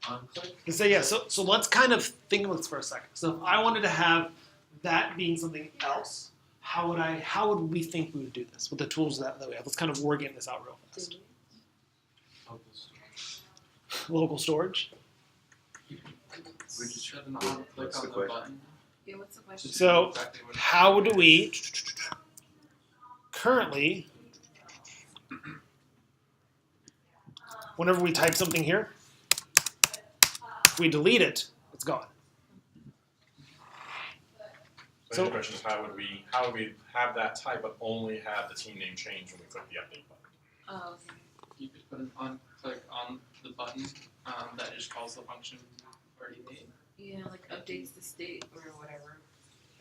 on click. So yeah, so let's kind of think about this for a second. So if I wanted to have that being something else, how would we think we would do this with the tools that we have? Let's kind of war game this out real fast. Local storage. We just shouldn't click What's on the the question? button. Yeah, what's the question? So Exactly what it how is. do we currently, whenever we type something here, if we delete it, it's gone. So the question is, how would we have that type but only have the team name change when we click the update button? Oh, okay. You could put an on click on the button that just calls the function already made. Yeah, like updates the state or whatever,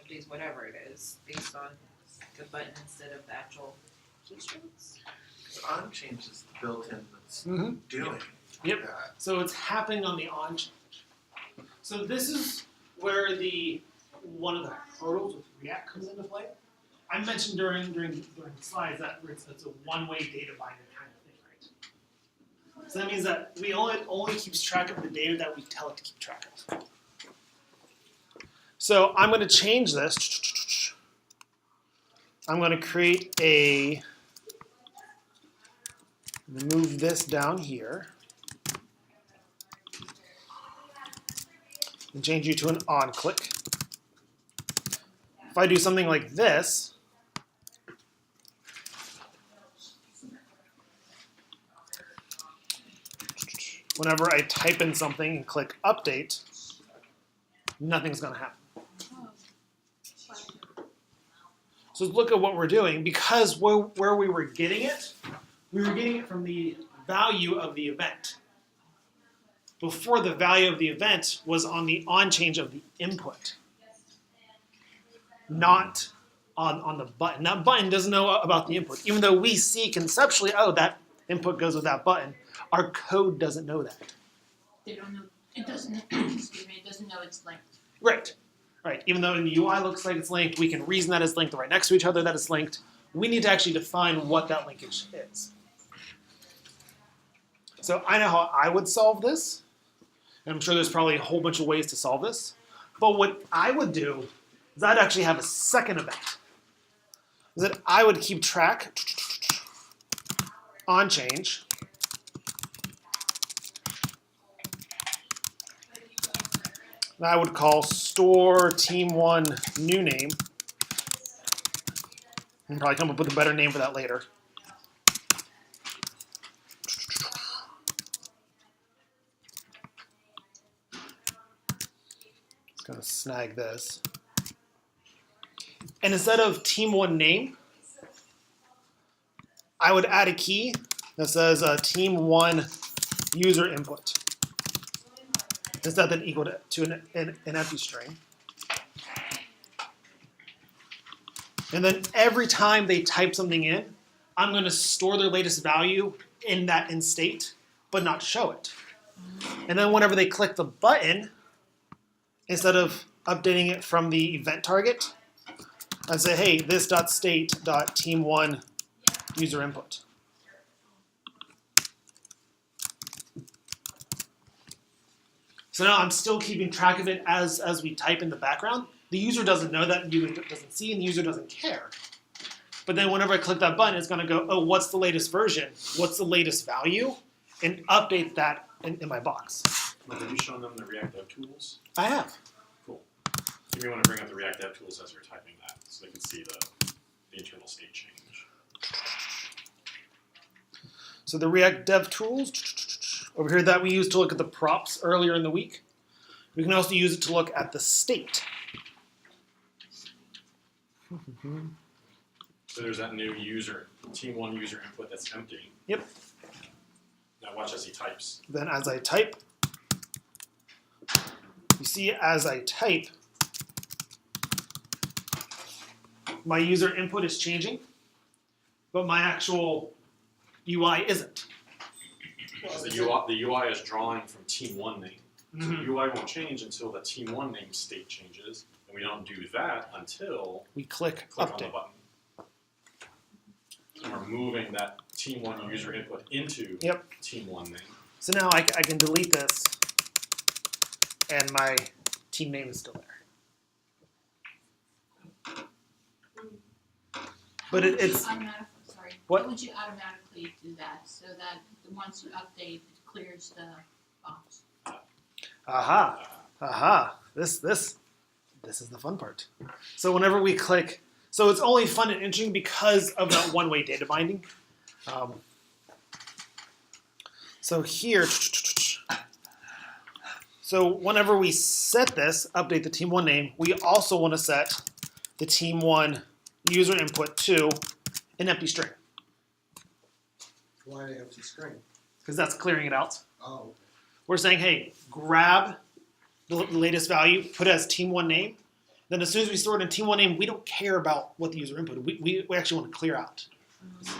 updates whatever it is, based on the button instead of the actual keystrokes. So on change is built in that's Mm-hmm. doing Yep. that. So it's happening on the on change. So this is where one of the hurdles with React comes into play. I mentioned during the slides that it's a one-way data binder kind of thing, right? So that means that we only keeps track of the data that we tell it to keep track of. So I'm going to change this. I'm going to create move this down here. And change you to an on click. If I do something like this, whenever I type in something and click update, nothing's going to happen. So look at what we're doing. Because where we were getting it from the value of the event. Before, the value of the event was on the on change of the input, not on the button. That button doesn't know about the input. Even though we see conceptually, oh, that input goes with that button, our code doesn't know that. They don't know. It doesn't. Excuse me. It doesn't know it's linked. Right. Even though in the UI looks like it's linked, we can reason that it's linked right next to each other, that it's linked. We need to actually define what that linkage is. So I know how I would solve this. And I'm sure there's probably a whole bunch of ways to solve this. But what I would do is I'd actually have a second event. Is that I would keep track on change. And I would call store team1 new name. And probably come up with a better name for that later. Just gonna snag this. And instead of team1 name, I would add a key that says team1 user input. Instead than equal to an empty string. And then every time they type something in, I'm going to store their latest value in that in state, but not show it. And then whenever they click the button, instead of updating it from the event target, I'd say, hey, this.state.team1 user input. So now I'm still keeping track of it as we type in the background. The user doesn't know that, the user doesn't see, and the user doesn't care. But then whenever I click that button, it's going to go, oh, what's the latest version? What's the latest value? And update that in my box. But have you shown them the React Dev tools? I have. Cool. You may want to bring up the React Dev tools as you're typing that, so they can see the internal state change. So the React Dev Tools, over here that we used to look at the props earlier in the week. We can also use it to look at the state. So there's that new user, team one user input that's empty. Yep. Now watch as he types. Then as I type, you see as I type, my user input is changing, but my actual UI isn't. Because the UI is drawing from team one name. So the UI won't change until the team one name state changes, and we don't do that until We click click on update. the button. So we're moving that team one user input into Yep. team one name. So now I can delete this, and my team name is still there. But it's what? How would you automatically do that so that once you update, it clears the box? Aha. This is the fun part. So whenever we click, so it's only fun and interesting because of that one-way data binding. So here, so whenever we set this, update the team one name, we also want to set the team one user input to an empty string, Why the empty screen? because that's clearing it out. Oh, We're saying, hey, grab the latest value, put it as team one name. Then as soon as we store it in team one name, we don't care about what the user input. We actually want to clear out.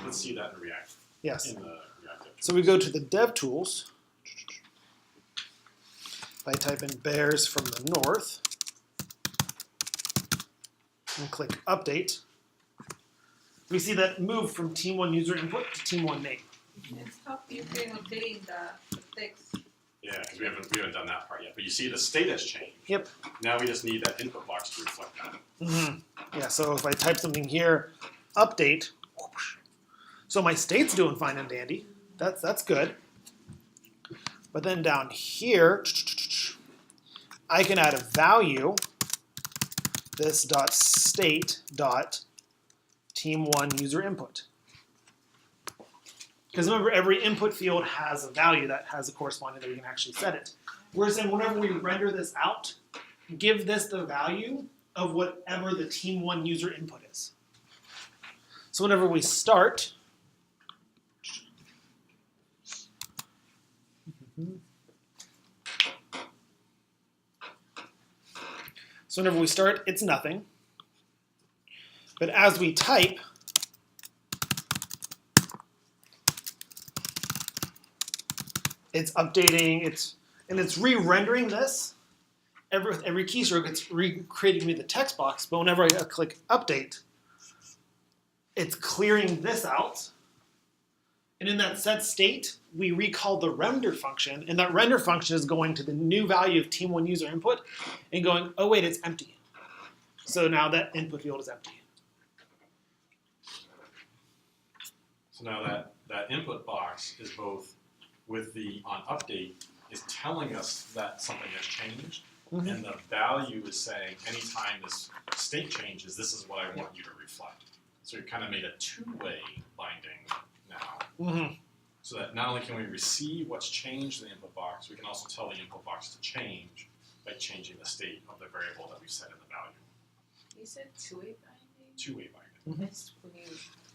Let's see that in React. Yes. In the React. So we go to the dev tools. If I type in bears from the north and click update, we see that move from team one user input to team one name. It's how you can update the text. Yeah, because we haven't done that part yet. But you see the state has changed. Yep. Now we just need that input box to reflect that. Yeah, so if I type something here, update, whoosh. So my state's doing fine and dandy. That's good. But then down here, I can add a value, this dot state dot team one user input. Because remember, every input field has a value that has a corresponding that we can actually set it. We're saying whenever we render this out, give this the value of whatever the team one user input is. So whenever we start, it's nothing. But as we type, it's updating, it's re-rendering this. Every keystroke, it's recreating me the text box, but whenever I click update, it's clearing this out. And in that set state, we recall the render function, and that render function is going to the new value of team one user input and going, oh wait, it's empty. So now that input field is empty. So now that input box is both with the on update is telling us that something has changed, and the value is saying anytime this state changes, this is what I want you to reflect. So we kind of made a two-way binding now. So that not only can we receive what's changed in the input box, we can also tell the input box to change by changing the state of the variable that we set in the value. You said two-way binding? Two-way binding. That's when you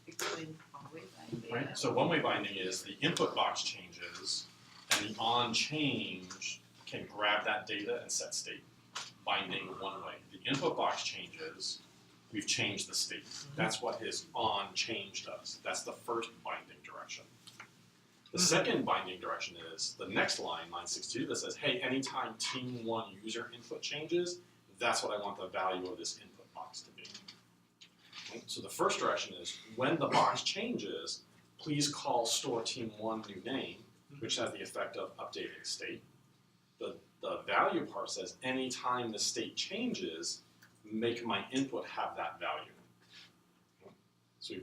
explain one-way binding. Right. So one-way binding is the input box changes, and the on change can grab that data and set state. Binding one way. The input box changes, we've changed the state. That's what his on change does. That's the first binding direction. The second binding direction is the next line, line 62, that says, hey, anytime team one user input changes, that's what I want the value of this input box to be. Okay? So the first direction is when the box changes, please call store team one new name, which has the effect of updating state. The value part says anytime the state changes, make my input have that value. So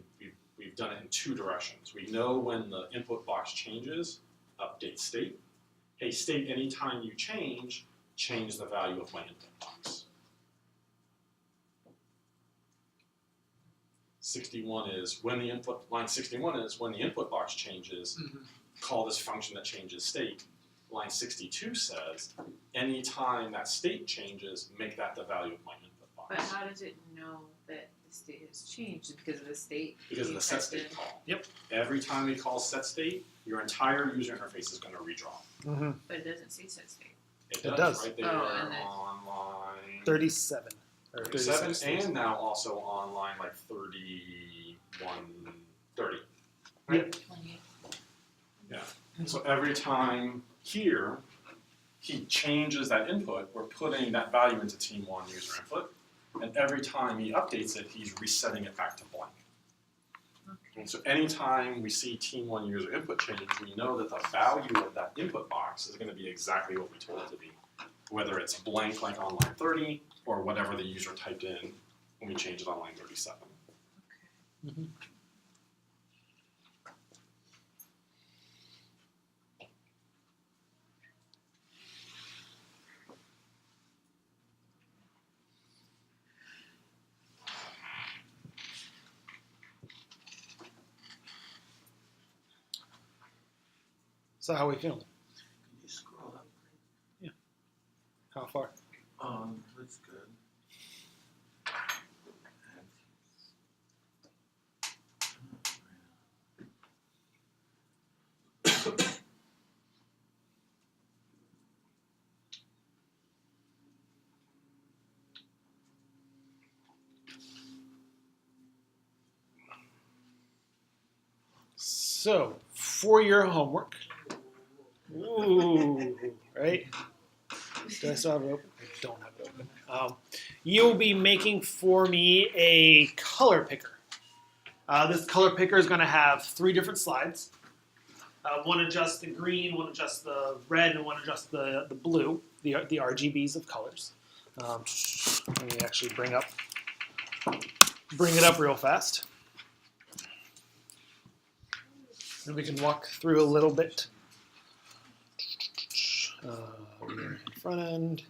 we've done it in two directions. We know when the input box changes, update state. Hey, state anytime you change the value of my input box. 61 is when the input, line 61 is when the input box changes, call this function that changes state. Line 62 says, anytime that state changes, make that the value of my input box. But how does it know that the state has changed? Because of the state? Because of the being set typed state in? call. Yep. Every time we call set state, your entire user interface is gonna redraw. Mm-hmm. But it doesn't say set state. It It does, does. right there Oh, and then- on line 37 or 37, 36. and now also on line like 31, 30. Yep. 28. So every time here, he changes that input, we're putting that value into team 1 user input, and every time he updates it, he's resetting it back to blank. And so anytime we see team 1 user input change, we know that the value of that input box is gonna be exactly what we told it to be. Whether it's blank like on line 30, or whatever the user typed in when we change it on line 37. So how are we feeling? Can you scroll up? How far? That's good. So, for your homework, ooh, right? Do I still have it open? I don't have it open. You'll be making for me a color picker. This color picker is going to have 3 different slides. One adjusts the green, one adjusts the red, and one adjusts the blue, the RGBs of colors. Let me actually bring it up real fast. And we can walk through a little bit. Front end.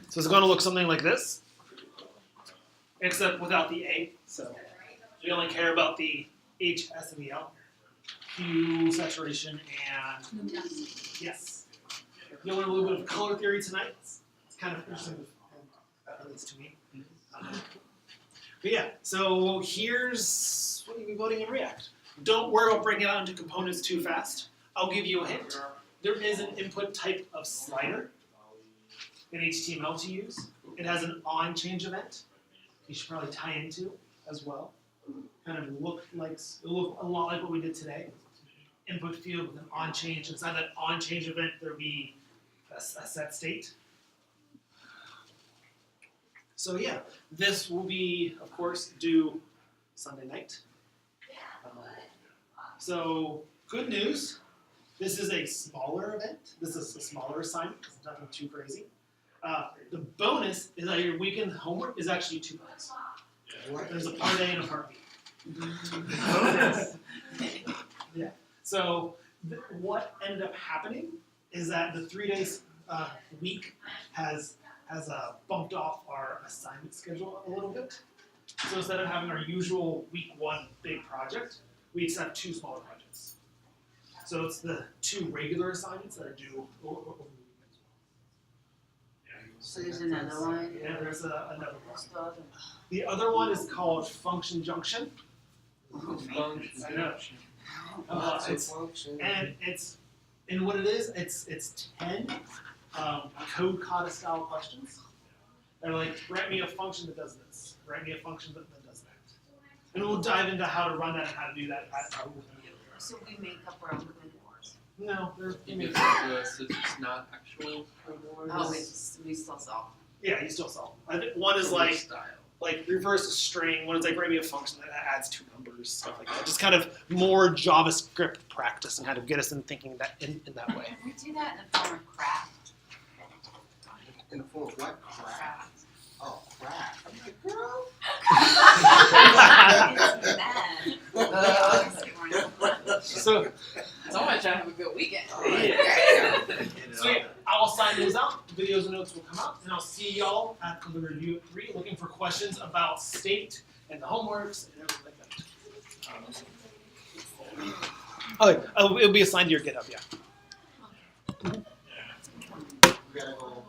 So it's going to look something like this, except without the A. So we only care about the H, S, and the L. Hue, saturation, and yes. You learn a little bit of color theory tonight. It's kind of interesting, at least to me. But yeah, so here's what you'll be voting in React. Don't worry about breaking it out into components too fast. I'll give you a hint. There is an input type of slider in HTML to use. It has an on change event. You should probably tie into as well. Kind of look a lot like what we did today. Input field with an on change. Inside that on change event, there'll be a set state. So yeah, this will be, of course, due Sunday night. So good news, this is a smaller event. This is a smaller assignment. It's nothing too crazy. The bonus is that your weekend homework is actually 2 parts. There's a part A and a part B. Bonus. Yeah. So what ended up happening is that the 3 days week has bumped off our assignment schedule a little bit. So instead of having our usual week 1 big project, we just have 2 smaller projects. So it's the 2 regular assignments that are due over the weekend as well. So there's another one? Yeah, there's another one. What's the other one? The other one is called function junction. I know. And what it is, it's 10 code kata style questions. They're like, write me a function that does this. Write me a function that does that. And we'll dive into how to run that and how to do that at our weekend. So we make up our own code wars. No, there's You give it to us, it's not actual reward. Oh, we still solve. yeah, you still solve. I think one is like reverse a string. One is like write me a function that adds 2 numbers, stuff like that. Just kind of more JavaScript practice and how to get us in thinking that in that way. We do that in the form of craft. In the form of what? Crap. Craft. Oh, crap. I'm like, girl. It's bad. So, Someone trying to have a good weekend. so yeah, I'll sign those out. Videos and notes will come out, and I'll see y'all at the review at 3. Looking for questions about state and the homeworks and everything like that. Oh, it'll be assigned to your GitHub, yeah. We gotta go